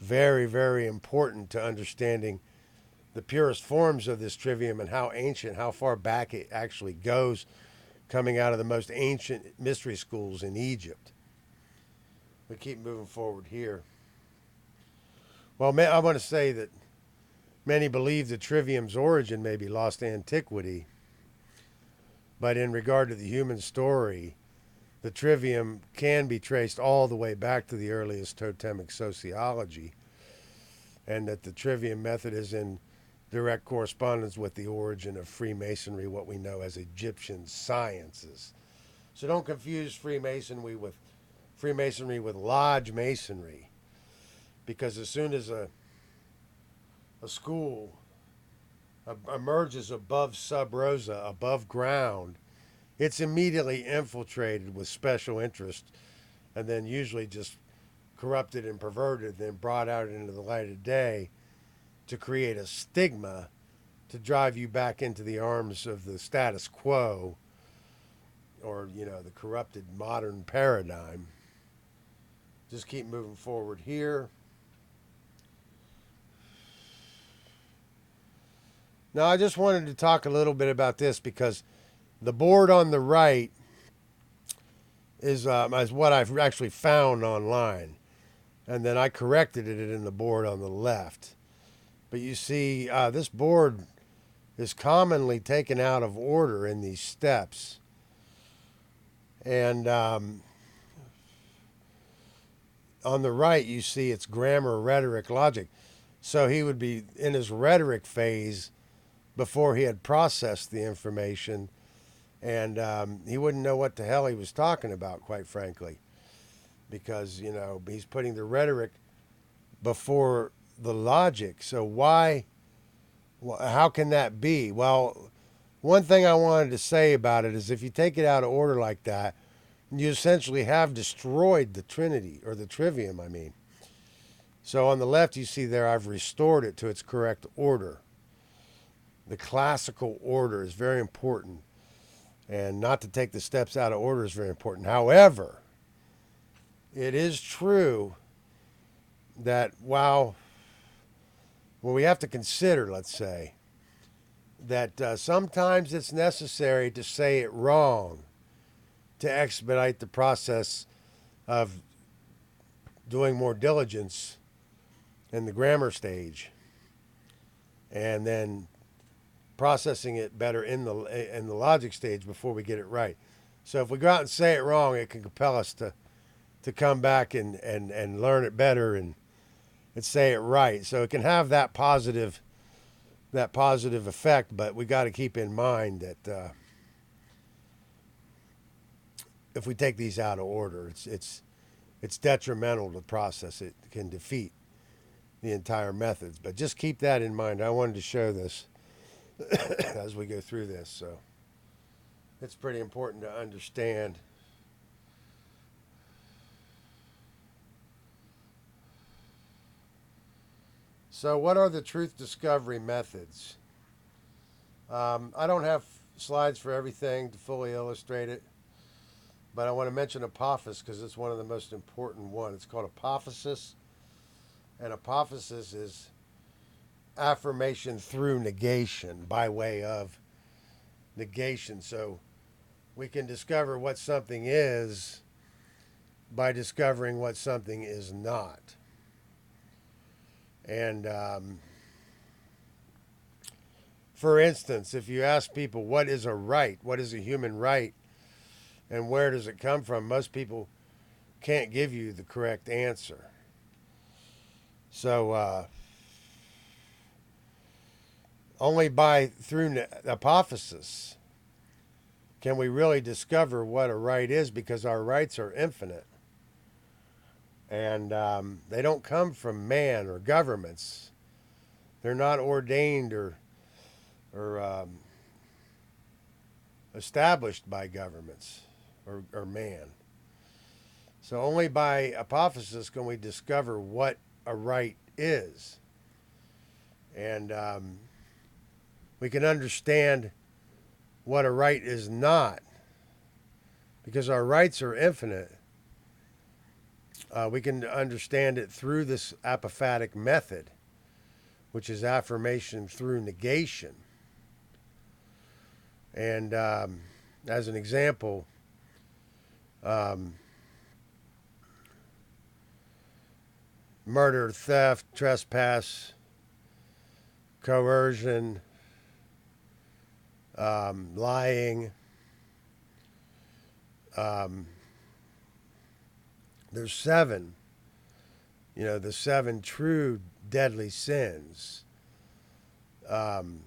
very, very important to understanding the purest forms of this trivium and how ancient, how far back it actually goes, coming out of the most ancient mystery schools in Egypt. We keep moving forward here. Well, I want to say that many believe the trivium's origin may be lost to antiquity, but in regard to the human story, the trivium can be traced all the way back to the earliest totemic sociology. and that the Trivium method is in direct correspondence with the origin of Freemasonry, what we know as Egyptian sciences. So don't confuse Freemasonry with Lodge Masonry, because as soon as a school emerges above sub rosa, above ground, it's immediately infiltrated with special interest, and then usually just corrupted and perverted, then brought out into the light of day to create a stigma to drive you back into the arms of the status quo, or the corrupted modern paradigm. Just keep moving forward here. Now I just wanted to talk a little bit about this, because the board on the right is what I've actually found online, and then I corrected it in the board on the left. But you see, this board is commonly taken out of order in these steps. And on the right, you see it's grammar, rhetoric, logic. So he would be in his rhetoric phase before he had processed the information, and he wouldn't know what the hell he was talking about, quite frankly, because, he's putting the rhetoric before the logic. So how can that be? Well, one thing I wanted to say about it is, if you take it out of order like that, you essentially have destroyed the Trinity, or the Trivium, I mean. So on the left, you see there, I've restored it to its correct order. The classical order is very important, and not to take the steps out of order is very important. However, it is true that we have to consider, let's say, that sometimes it's necessary to say it wrong to expedite the process of doing more diligence in the grammar stage, and then processing it better in the logic stage before we get it right. So if we go out and say it wrong, it can compel us to come back and learn it better and say it right. So it can have that positive effect, but we got to keep in mind that if we take these out of order, it's detrimental to the process. It can defeat the entire methods. But just keep that in mind. I wanted to show this as we go through this, so it's pretty important to understand. So what are the truth discovery methods? I don't have slides for everything to fully illustrate it, but I want to mention apophasis because it's one of the most important ones. It's called apophasis, and apophasis is affirmation through negation, by way of negation. So we can discover what something is by discovering what something is not. And for instance, if you ask people what is a right, what is a human right, and where does it come from, most people can't give you the correct answer. So only through apophasis can we really discover what a right is, because our rights are infinite. And they don't come from man or governments. They're not ordained or established by governments or man. So only by apophasis can we discover what a right is. And we can understand what a right is not, because our rights are infinite. We can understand it through this apophatic method, which is affirmation through negation. And as an example, murder, theft, trespass, coercion, lying. There's 7 the seven true deadly sins um,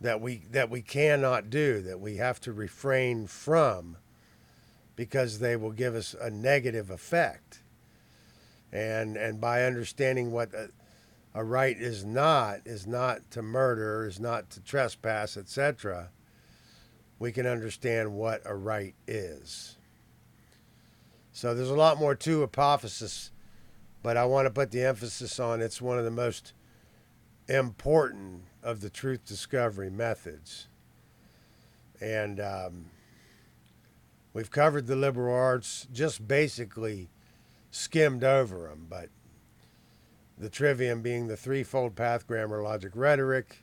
that we cannot do, that we have to refrain from, because they will give us a negative effect. And by understanding what a right is not to murder, is not to trespass, etc., we can understand what a right is. So there's a lot more to apophysis, but I want to put the emphasis on it's one of the most important of the truth discovery methods. And we've covered the liberal arts, just basically skimmed over them, but the trivium being the threefold path: grammar, logic, rhetoric,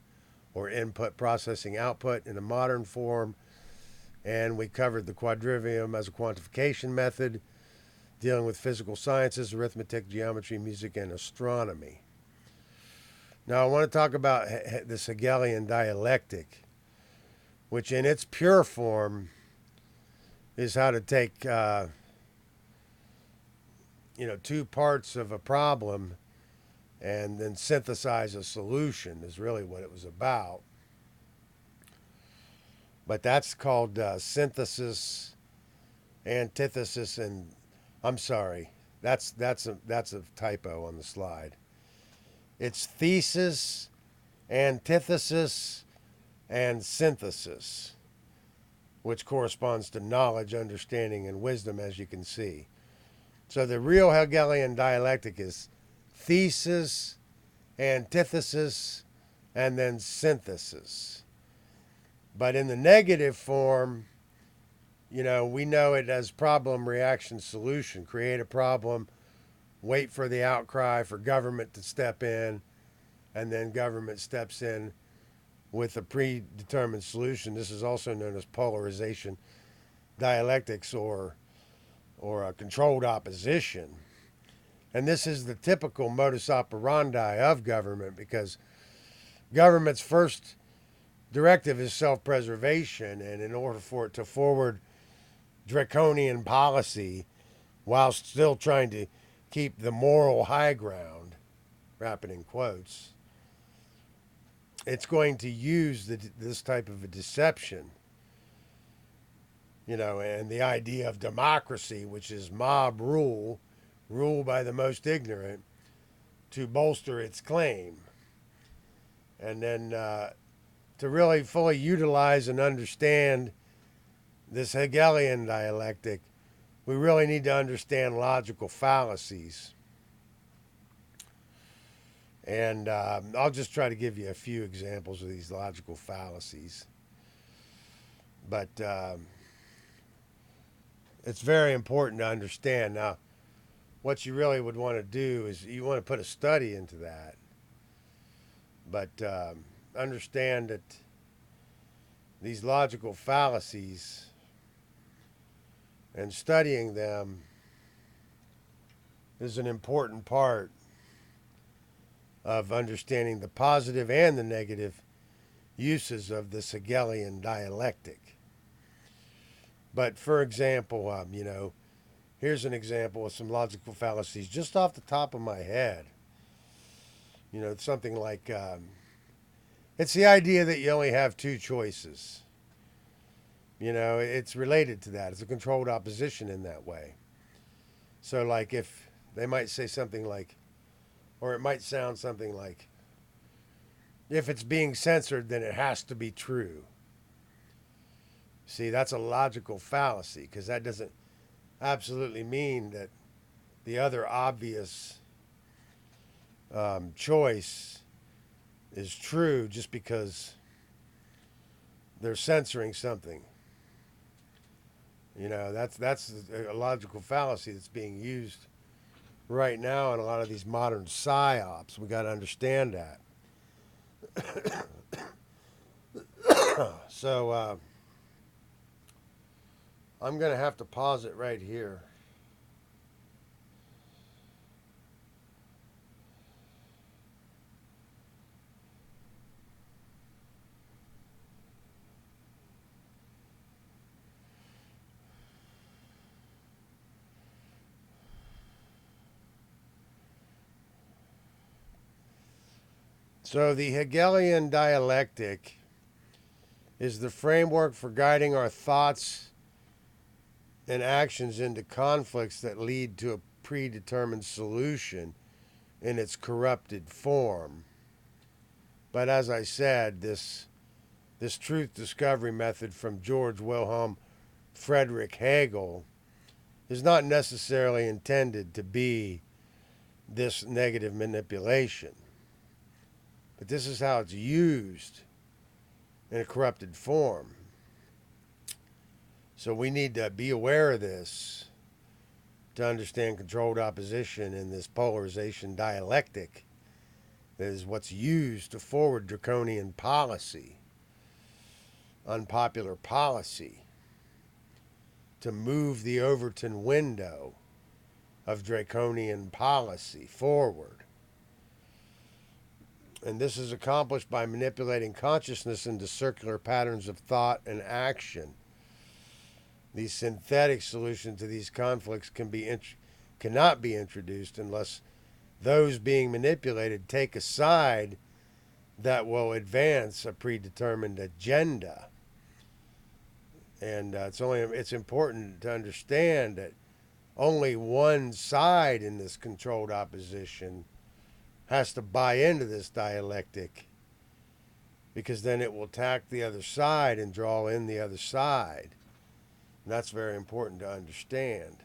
or input, processing, output in a modern form. And we covered the quadrivium as a quantification method, dealing with physical sciences, arithmetic, geometry, music, and astronomy. Now I want to talk about this Hegelian dialectic, which in its pure form is how to take two parts of a problem and then synthesize a solution, is really what it was about. But that's called synthesis, antithesis, and I'm sorry, that's a typo on the slide. It's thesis, antithesis, and synthesis, which corresponds to knowledge, understanding, and wisdom, as you can see. So the real Hegelian dialectic is thesis, antithesis, and then synthesis. But in the negative form, we know it as problem, reaction, solution. Create a problem, wait for the outcry for government to step in, and then government steps in with a predetermined solution. This is also known as polarization dialectics, or a controlled opposition. And this is the typical modus operandi of government, because government's first directive is self-preservation, and in order for it to forward draconian policy while still trying to keep the moral high ground, wrap it in quotes, it's going to use this type of a deception, and the idea of democracy, which is mob rule by the most ignorant, to bolster its claim. And then to really fully utilize and understand this Hegelian dialectic, we really need to understand logical fallacies. And I'll just try to give you a few examples of these logical fallacies. But it's very important to understand. Now, what you really would want to do is you want to put a study into that. But understand that these logical fallacies, and studying them, is an important part of understanding the positive and the negative uses of this Hegelian dialectic. But for example, here's an example of some logical fallacies just off the top of my head. Something like, it's the idea that you only have two choices. It's related to that. It's a controlled opposition in that way. So like if they might say something like, or it might sound something like, if it's being censored, then it has to be true. See, that's a logical fallacy, because that doesn't absolutely mean that the other obvious choice is true just because they're censoring something. That's a logical fallacy that's being used right now in a lot of these modern psyops. We got to understand that. So I'm going to have to pause it right here. So the Hegelian dialectic is the framework for guiding our thoughts and actions into conflicts that lead to a predetermined solution in its corrupted form. But as I said, this truth discovery method from George Wilhelm Friedrich Hegel is not necessarily intended to be this negative manipulation. But this is how it's used in a corrupted form. So we need to be aware of this to understand controlled opposition in this polarization dialectic that is what's used to forward draconian policy, unpopular policy, to move the Overton window of draconian policy forward. And this is accomplished by manipulating consciousness into circular patterns of thought and action. These synthetic solutions to these conflicts cannot be introduced unless those being manipulated take a side that will advance a predetermined agenda. And it's important to understand that only one side in this controlled opposition has to buy into this dialectic, because then it will attack the other side and draw in the other side. And that's very important to understand.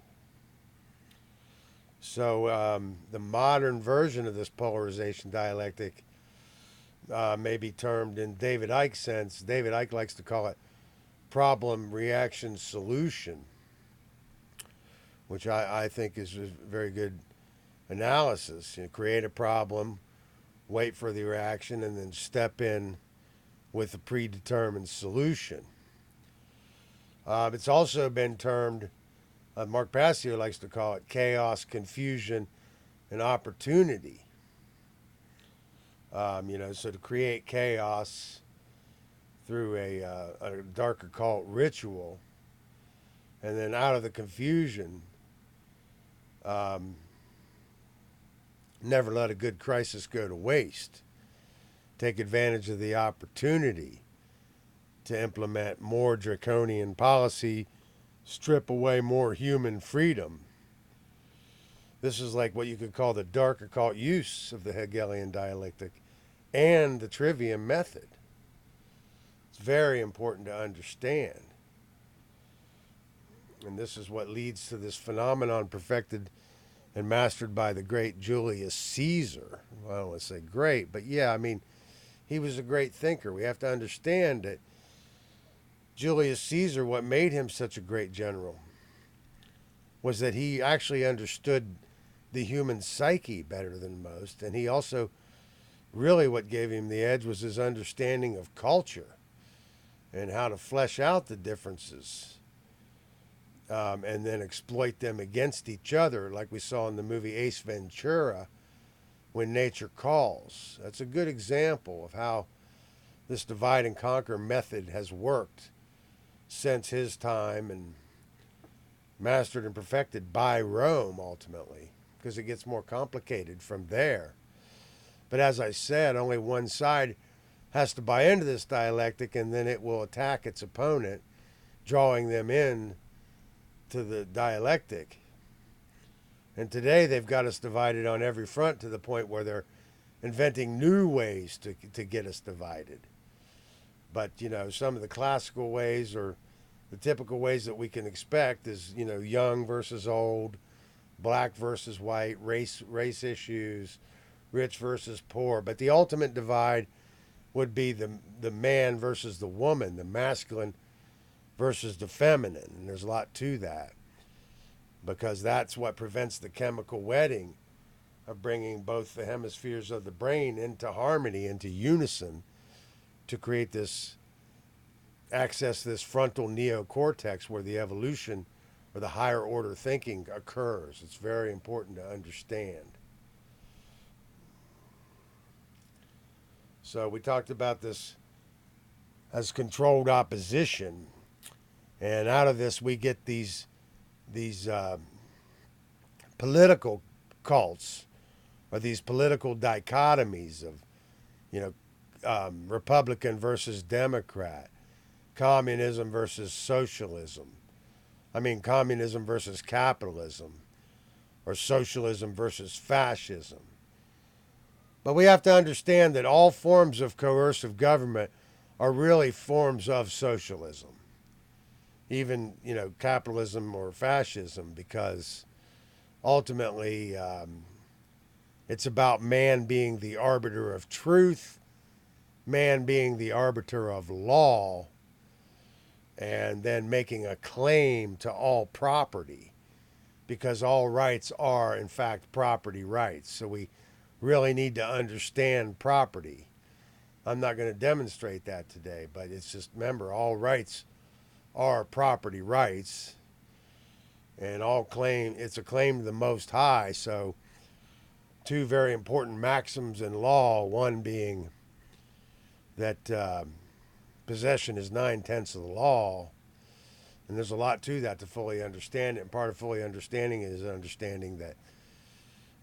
So the modern version of this polarization dialectic may be termed, in David Icke's sense, David Icke likes to call it problem, reaction, solution, which I think is a very good analysis. You know, create a problem, wait for the reaction, and then step in with a predetermined solution. It's also been termed, Mark Passio likes to call it chaos, confusion, and opportunity. So to create chaos through a dark occult ritual, and then out of the confusion, never let a good crisis go to waste. Take advantage of the opportunity to implement more draconian policy, strip away more human freedom. This is like what you could call the dark occult use of the Hegelian dialectic and the Trivium method. It's very important to understand. And this is what leads to this phenomenon perfected and mastered by the great Julius Caesar. Well, I don't want to say great, but yeah, I mean, he was a great thinker. We have to understand that Julius Caesar, what made him such a great general, was that he actually understood the human psyche better than most. And he also, really what gave him the edge was his understanding of culture and how to flesh out the differences and then exploit them against each other, like we saw in the movie Ace Ventura, When Nature Calls. That's a good example of how this divide and conquer method has worked since his time, and mastered and perfected by Rome ultimately, because it gets more complicated from there. But as I said, only one side has to buy into this dialectic, and then it will attack its opponent, drawing them in to the dialectic. And today they've got us divided on every front, to the point where they're inventing new ways to get us divided. But, some of the classical ways, or the typical ways that we can expect, is, young versus old, black versus white, race issues, rich versus poor. But the ultimate divide would be the man versus the woman, the masculine versus the feminine. And there's a lot to that, because that's what prevents the chemical wedding of bringing both the hemispheres of the brain into harmony, into unison, to create access this frontal neocortex where the evolution or the higher order thinking occurs. It's very important to understand. So we talked about this as controlled opposition, and out of this we get these political cults, or these political dichotomies of You Republican versus Democrat, communism versus socialism. I mean, communism versus capitalism, or socialism versus fascism. But we have to understand that all forms of coercive government are really forms of socialism, even, capitalism or fascism, because ultimately it's about man being the arbiter of truth, man being the arbiter of law, and then making a claim to all property, because all rights are, in fact, property rights. So we really need to understand property. I'm not going to demonstrate that today, but it's just, remember, all rights are property rights, and it's a claim to the Most High. So two very important maxims in law, one being that possession is 9/10 of the law, and there's a lot to that to fully understand it. And part of fully understanding it is understanding that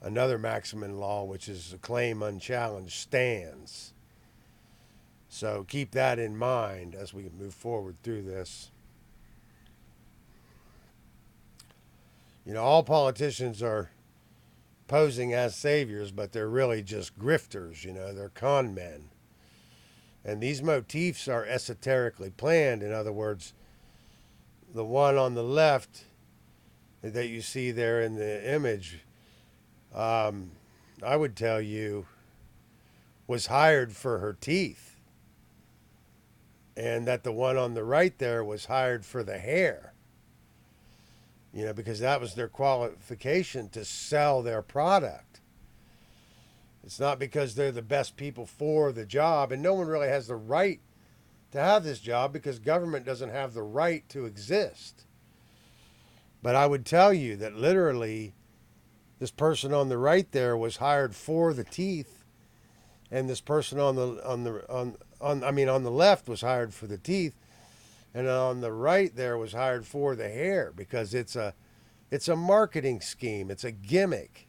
another maxim in law, which is a claim unchallenged, stands. So keep that in mind as we move forward through this. All politicians are posing as saviors, but they're really just grifters, they're con men. And these motifs are esoterically planned. In other words, the one on the left that you see there in the image, I would tell you, was hired for her teeth. And that the one on the right there was hired for the hair. Because that was their qualification to sell their product. It's not because they're the best people for the job, and no one really has the right to have this job because government doesn't have the right to exist. But I would tell you that literally this person on the right there was hired for the teeth, and this person on the left was hired for the teeth, and on the right there was hired for the hair, because it's a marketing scheme. It's a gimmick.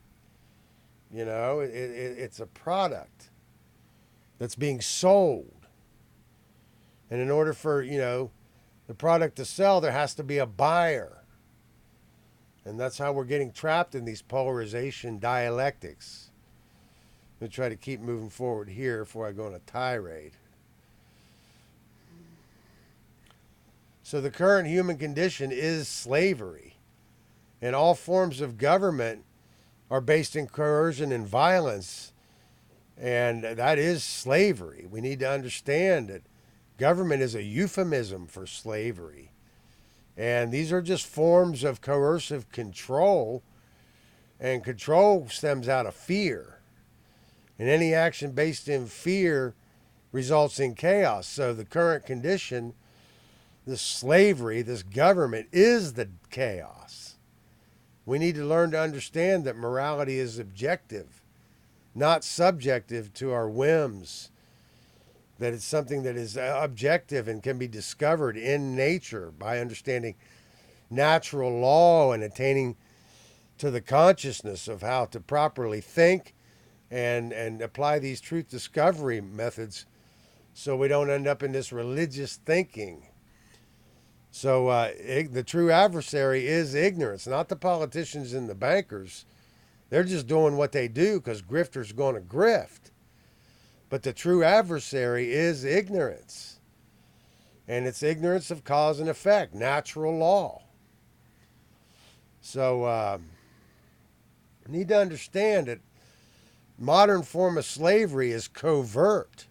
It's a product that's being sold. And in order for, the product to sell, there has to be a buyer. And that's how we're getting trapped in these polarization dialectics. I'm going to try to keep moving forward here before I go on a tirade. So the current human condition is slavery. And all forms of government are based in coercion and violence. And that is slavery. We need to understand that government is a euphemism for slavery. And these are just forms of coercive control. And control stems out of fear. And any action based in fear results in chaos. So the current condition, this slavery, this government, is the chaos. We need to learn to understand that morality is objective, not subjective to our whims. That it's something that is objective and can be discovered in nature by understanding natural law and attaining to the consciousness of how to properly think and apply these truth discovery methods so we don't end up in this religious thinking. So the true adversary is ignorance, not the politicians and the bankers. They're just doing what they do because grifters going to grift. But the true adversary is ignorance. And it's ignorance of cause and effect, natural law. So you need to understand that modern form of slavery is covert.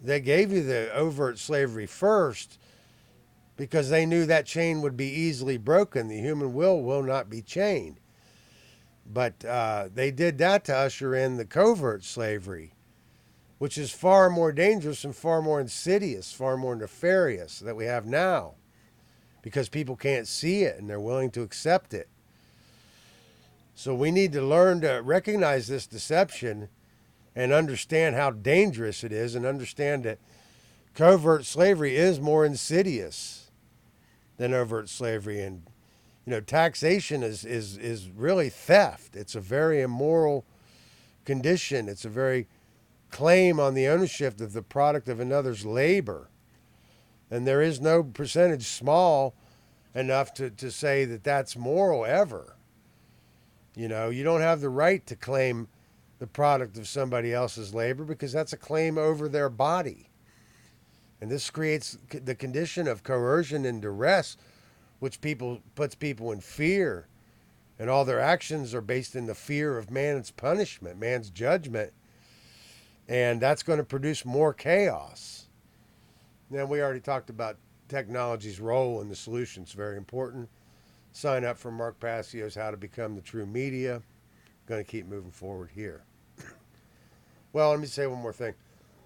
They gave you the overt slavery first because they knew that chain would be easily broken. The human will not be chained. But they did that to usher in the covert slavery, which is far more dangerous and far more insidious, far more nefarious that we have now, because people can't see it and they're willing to accept it. So we need to learn to recognize this deception and understand how dangerous it is, and understand that covert slavery is more insidious than overt slavery. And taxation is really theft. It's a very immoral condition. It's a very claim on the ownership of the product of another's labor. And there is no percentage small enough to say that that's moral ever. You know, you don't have the right to claim the product of somebody else's labor because that's a claim over their body. And this creates the condition of coercion and duress, which puts people in fear. And all their actions are based in the fear of man's punishment, man's judgment. And that's going to produce more chaos. Now, we already talked about technology's role in the solution. It's very important. Sign up for Mark Passio's How to Become the True Media. Going to keep moving forward here. Well, let me say one more thing.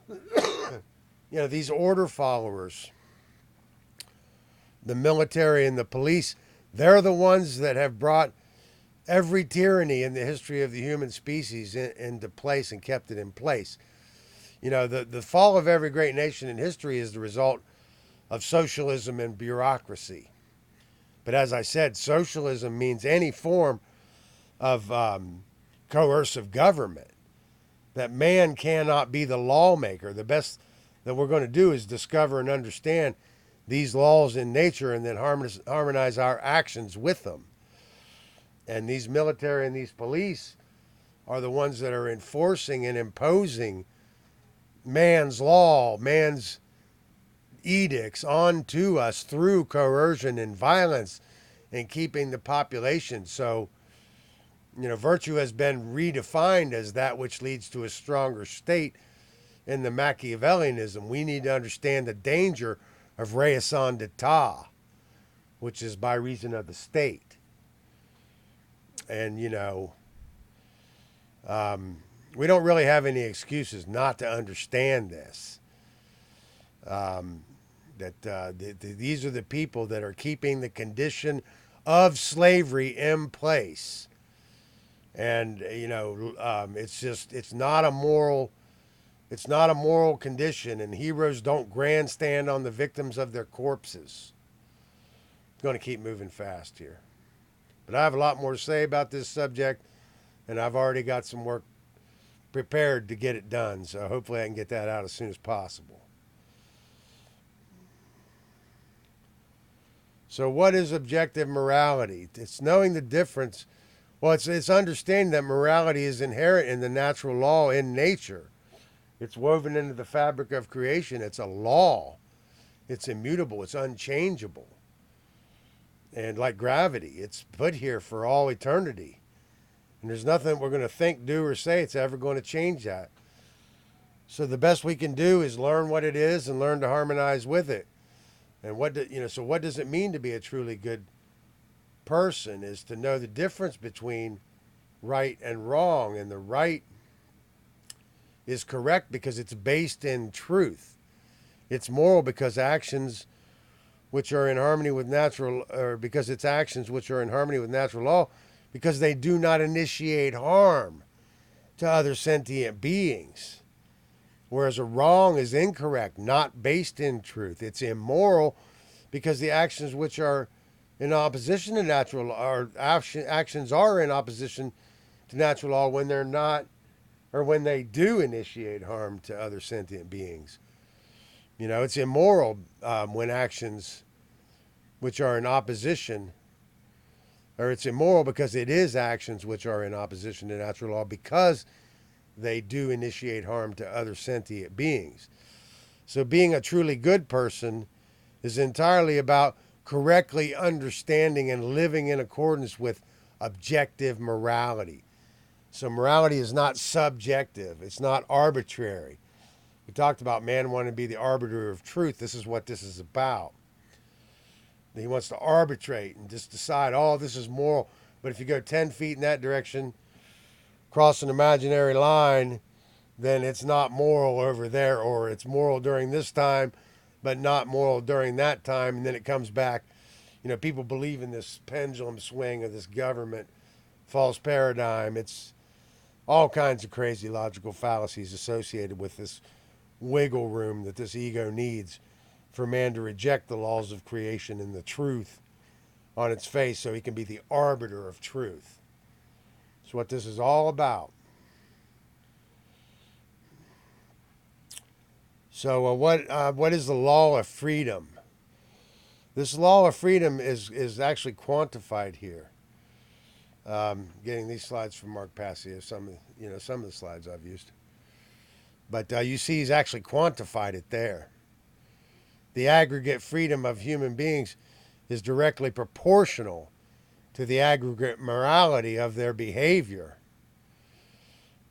You know, these order followers, the military and the police, they're the ones that have brought every tyranny in the history of the human species into place and kept it in place. You know, the fall of every great nation in history is the result of socialism and bureaucracy. But as I said, socialism means any form of coercive government, that man cannot be the lawmaker. The best that we're going to do is discover and understand these laws in nature and then harmonize our actions with them. And these military and these police are the ones that are enforcing and imposing man's law, man's edicts onto us through coercion and violence and keeping the population. So, you know, virtue has been redefined as that which leads to a stronger state in the Machiavellianism. We need to understand the danger of raison d'etat, which is by reason of the state. And, you know, we don't really have any excuses not to understand this. These are the people that are keeping the condition of slavery in place. And, you know, it's not a moral condition, and heroes don't grandstand on the victims of their corpses. I'm going to keep moving fast here. But I have a lot more to say about this subject, and I've already got some work prepared to get it done, so hopefully I can get that out as soon as possible. So what is objective morality? It's knowing the difference. Well, it's understanding that morality is inherent in the natural law in nature. It's woven into the fabric of creation. It's a law. It's immutable. It's unchangeable. And like gravity, it's put here for all eternity. And there's nothing we're going to think, do, or say it's ever going to change that. So the best we can do is learn what it is and learn to harmonize with it. And what does it mean to be a truly good person is to know the difference between right and wrong. And the right is correct because it's based in truth. It's moral because actions which are in harmony with natural, or because it's actions which are in harmony with natural law, because they do not initiate harm to other sentient beings. Whereas a wrong is incorrect, not based in truth. It's immoral because the actions which are in opposition to natural law, or actions are in opposition to natural law when they're not, or when they do initiate harm to other sentient beings. You know, it's immoral when actions which are in opposition, or it's immoral because it is actions which are in opposition to natural law because they do initiate harm to other sentient beings. So being a truly good person is entirely about correctly understanding and living in accordance with objective morality. So morality is not subjective. It's not arbitrary. We talked about man wanting to be the arbiter of truth. This is what this is about. He wants to arbitrate and just decide, oh, this is moral. But if you go 10 feet in that direction, cross an imaginary line, then it's not moral over there, or it's moral during this time, but not moral during that time. And then it comes back. You know, people believe in this pendulum swing of this government false paradigm. It's all kinds of crazy logical fallacies associated with this wiggle room that this ego needs for man to reject the laws of creation and the truth on its face so he can be the arbiter of truth. That's what this is all about. So what is the law of freedom? This law of freedom is actually quantified here. Getting these slides from Mark Passio, some of the slides I've used, but you see he's actually quantified it there. The aggregate freedom of human beings is directly proportional to the aggregate morality of their behavior.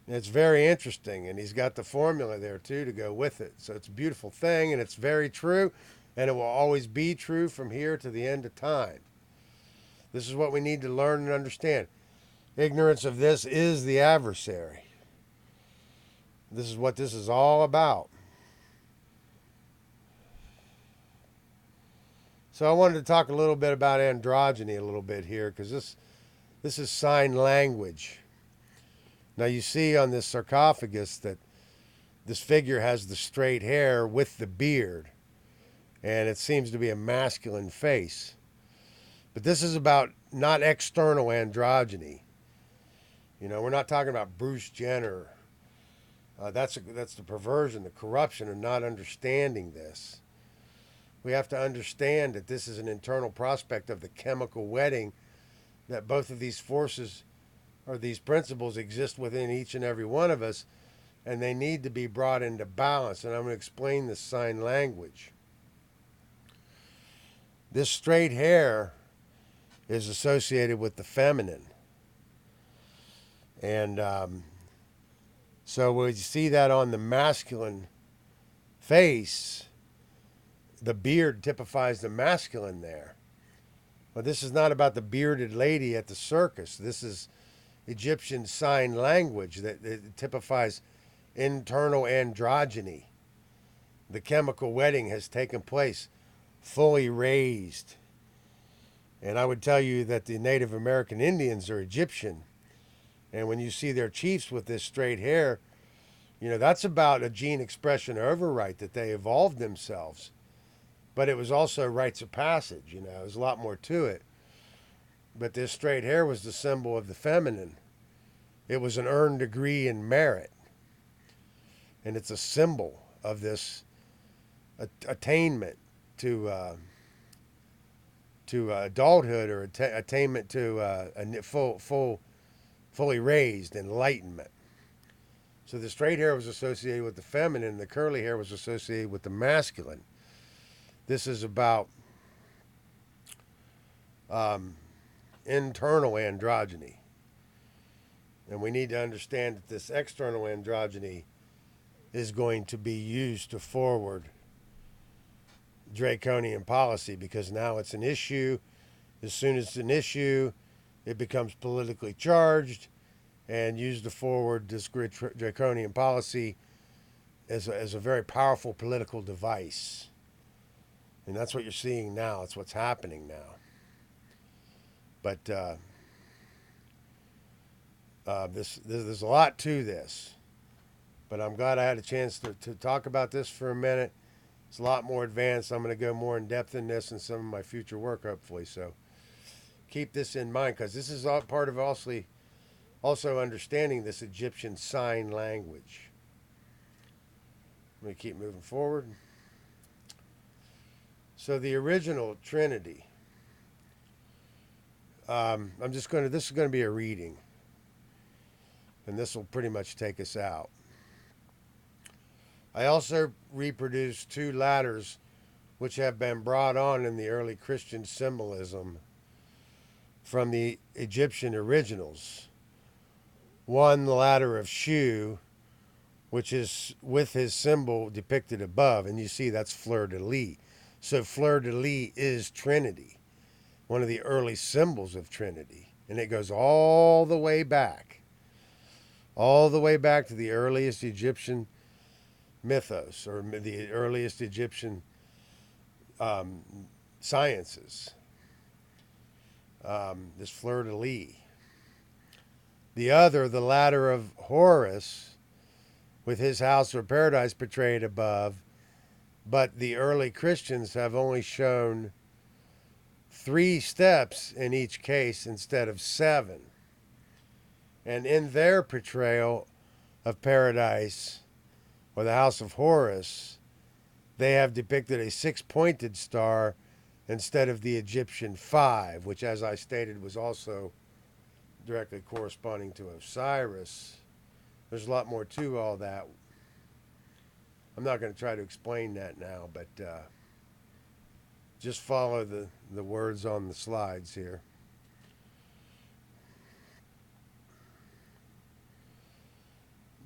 It's very interesting, and he's got the formula there too to go with it. So it's a beautiful thing, and it's very true, and it will always be true from here to the end of time. This is what we need to learn and understand. Ignorance of this is the adversary. This is what this is all about. So I wanted to talk a little bit about androgyny a little bit here, because this is sign language. Now you see on this sarcophagus that this figure has the straight hair with the beard, and it seems to be a masculine face. But this is about not external androgyny. We're not talking about Bruce Jenner. That's the perversion, the corruption of not understanding this. We have to understand that this is an internal prospect of the chemical wedding, that both of these forces or these principles exist within each and every one of us, and they need to be brought into balance. And I'm going to explain this sign language. This straight hair is associated with the feminine. And so we see that on the masculine face, the beard typifies the masculine there. But this is not about the bearded lady at the circus. This is Egyptian sign language that typifies internal androgyny. The chemical wedding has taken place, fully raised. And I would tell you that the Native American Indians are Egyptian. And when you see their chiefs with this straight hair, that's about a gene expression override, that they evolved themselves. But it was also rites of passage, there's a lot more to it. But this straight hair was the symbol of the feminine. It was an earned degree in merit. And it's a symbol of this attainment to adulthood, or attainment to a fully raised enlightenment. So the straight hair was associated with the feminine, the curly hair was associated with the masculine. This is about internal androgyny. And we need to understand that this external androgyny is going to be used to forward draconian policy, because now it's an issue. As soon as it's an issue, it becomes politically charged and used to forward this draconian policy as a very powerful political device. And that's what you're seeing now. It's what's happening now. But there's a lot to this. But I'm glad I had a chance to talk about this for a minute. It's a lot more advanced. I'm going to go more in depth in this in some of my future work, hopefully. So keep this in mind, because this is all part of also understanding this Egyptian sign language. Let me keep moving forward. So the original Trinity. This is going to be a reading, and this will pretty much take us out. I also reproduced two ladders which have been brought on in the early Christian symbolism from the Egyptian originals. One, the ladder of Shu, which is with his symbol depicted above, and you see that's fleur-de-lis. So fleur-de-lis is Trinity, one of the early symbols of Trinity, and it goes all the way back to the earliest Egyptian mythos, or the earliest Egyptian sciences. This fleur-de-lis. The other, the ladder of Horus, with his house or paradise portrayed above, but the early Christians have only shown 3 steps in each case instead of 7. And in their portrayal of paradise, or the house of Horus, they have depicted a six-pointed star instead of the Egyptian five, which, as I stated, was also directly corresponding to Osiris. There's a lot more to all that. I'm not going to try to explain that now, but just follow the words on the slides here.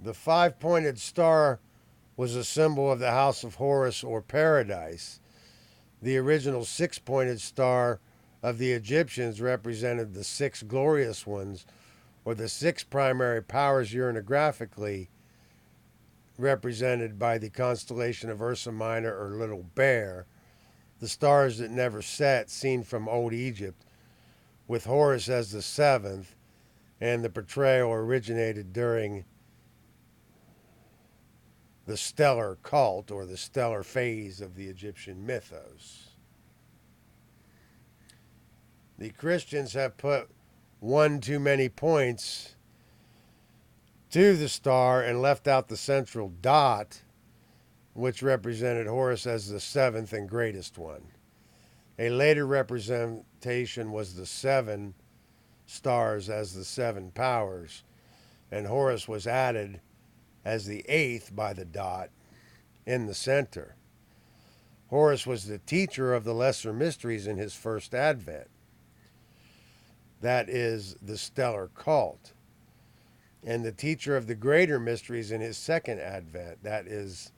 The five-pointed star was a symbol of the house of Horus or paradise. The original six-pointed star of the Egyptians represented the six glorious ones, or the six primary powers uranographically represented by the constellation of Ursa Minor or Little Bear, the stars that never set seen from Old Egypt, with Horus as the seventh, and the portrayal originated during the stellar cult or the stellar phase of the Egyptian mythos. The Christians have put one too many points to the star and left out the central dot, which represented Horus as the seventh and greatest one. A later representation was the seven stars as the seven powers, and Horus was added as the eighth by the dot in the center. Horus was the teacher of the lesser mysteries in his first advent. That is the stellar cult. And the teacher of the greater mysteries in his second advent. That is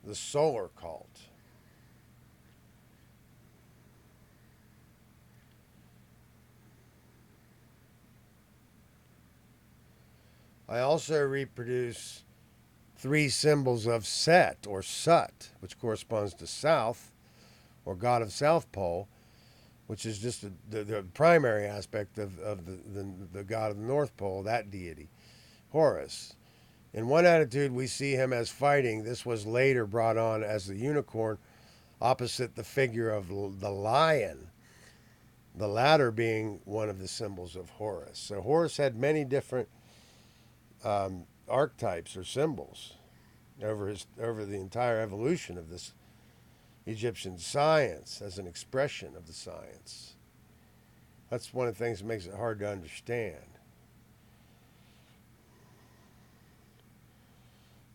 the solar cult. I also reproduce three symbols of Set or Sut, which corresponds to South, or God of South Pole, which is just the primary aspect of the God of the North Pole, that deity, Horus. In one attitude, we see him as fighting. This was later brought on as the unicorn, opposite the figure of the lion, the latter being one of the symbols of Horus. So Horus had many different archetypes or symbols over the entire evolution of this Egyptian science as an expression of the science. That's one of the things that makes it hard to understand.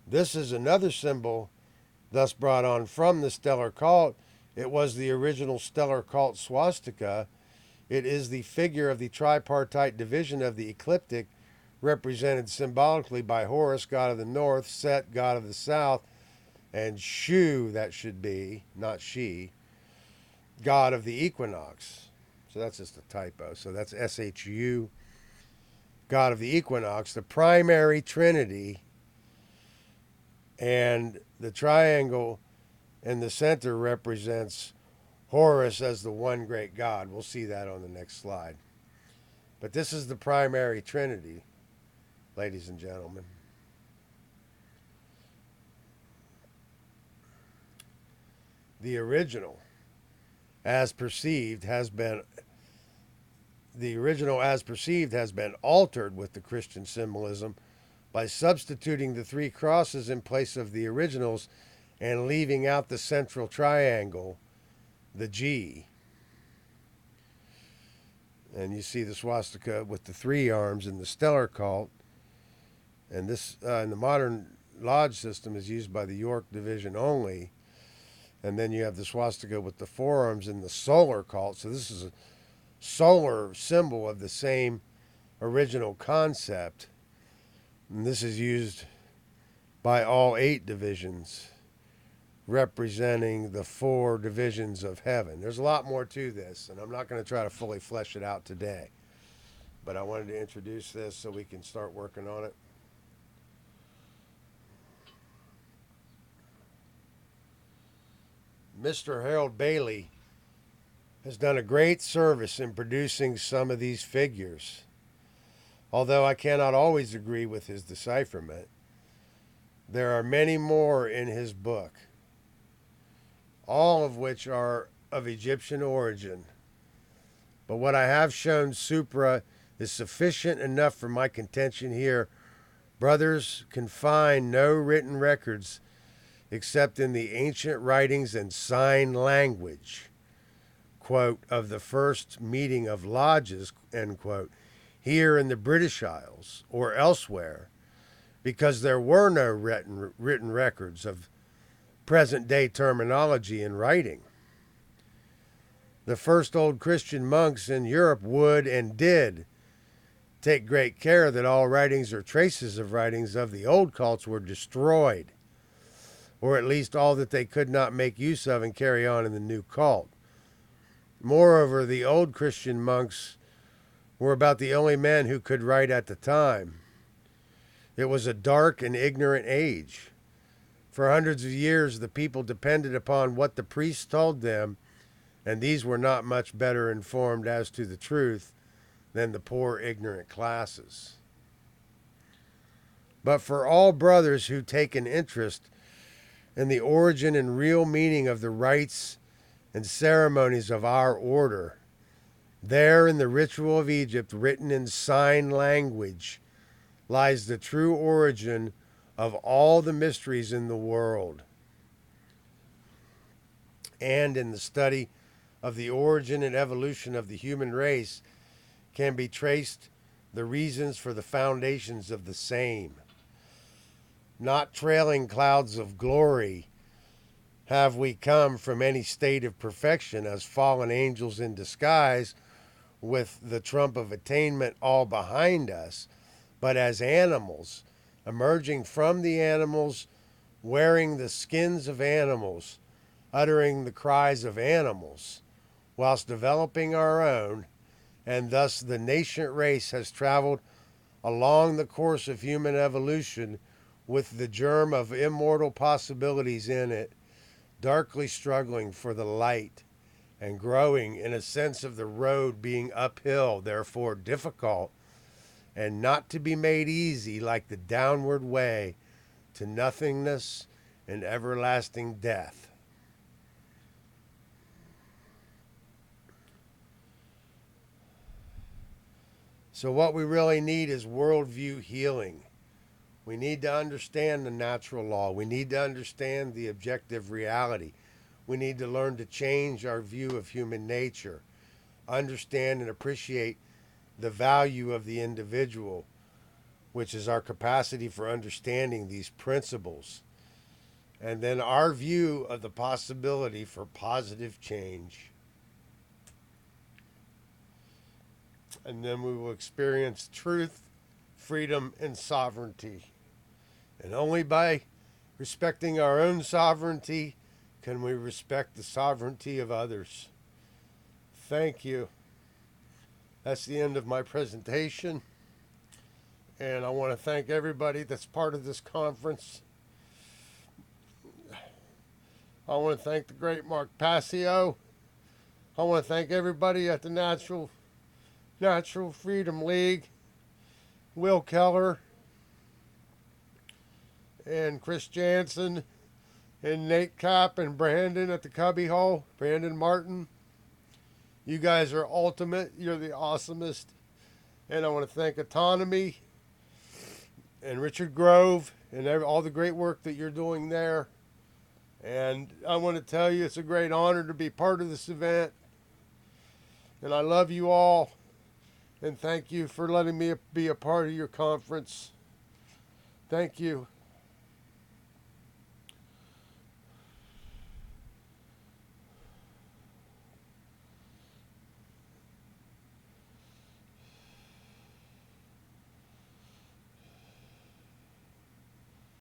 This is another symbol thus brought on from the stellar cult. It was the original stellar cult swastika. It is the figure of the tripartite division of the ecliptic, represented symbolically by Horus, god of the north, Set, god of the south, and Shu, that should be, not she, god of the equinox. So that's just a typo. So that's SHU, god of the equinox, the primary Trinity, and the triangle in the center represents Horus as the one great god. We'll see that on the next slide. But this is the primary Trinity, ladies and gentlemen. The original as perceived has been altered with the Christian symbolism by substituting the three crosses in place of the originals and leaving out the central triangle, the G. And you see the swastika with the three arms in the stellar cult. And this, in the modern lodge system, is used by the York division only. And then you have the swastika with the forearms in the solar cult. So this is a solar symbol of the same original concept. And this is used by all 8 divisions, representing the 4 divisions of heaven. There's a lot more to this, and I'm not going to try to fully flesh it out today. But I wanted to introduce this so we can start working on it. Mr. Harold Bailey has done a great service in producing some of these figures. Although I cannot always agree with his decipherment, there are many more in his book, all of which are of Egyptian origin. But what I have shown supra is sufficient enough for my contention here. Brothers can find no written records except in the ancient writings and sign language, quote, of the first meeting of lodges, end quote, here in the British Isles or elsewhere, because there were no written records of present-day terminology in writing. The first old Christian monks in Europe would and did take great care that all writings or traces of writings of the old cults were destroyed, or at least all that they could not make use of and carry on in the new cult. Moreover, the old Christian monks were about the only men who could write at the time. It was a dark and ignorant age. For hundreds of years, the people depended upon what the priests told them, and these were not much better informed as to the truth than the poor, ignorant classes. But for all brothers who take an interest in the origin and real meaning of the rites and ceremonies of our order, there in the ritual of Egypt, written in sign language, lies the true origin of all the mysteries in the world. And in the study of the origin and evolution of the human race can be traced the reasons for the foundations of the same. Not trailing clouds of glory have we come from any state of perfection as fallen angels in disguise with the trump of attainment all behind us, but as animals, emerging from the animals, wearing the skins of animals, uttering the cries of animals, whilst developing our own, and thus the nascent race has traveled along the course of human evolution with the germ of immortal possibilities in it, darkly struggling for the light and growing in a sense of the road being uphill, therefore difficult, and not to be made easy like the downward way to nothingness and everlasting death. So what we really need is worldview healing. We need to understand the natural law. We need to understand the objective reality. We need to learn to change our view of human nature, understand and appreciate the value of the individual, which is our capacity for understanding these principles, and then our view of the possibility for positive change. And then we will experience truth, freedom, and sovereignty. And only by respecting our own sovereignty can we respect the sovereignty of others. Thank you. That's the end of my presentation. And I want to thank everybody that's part of this conference. I want to thank the great Mark Passio. I want to thank everybody at the Natural Freedom League, Will Keller, and Chris Jansen, and Nate Kopp, and Brandon at the Cubby Hole, Brandon Martin. You guys are ultimate. You're the awesomest. And I want to thank Autonomy and Richard Grove and all the great work that you're doing there. And I want to tell you it's a great honor to be part of this event. And I love you all. And thank you for letting me be a part of your conference. Thank you.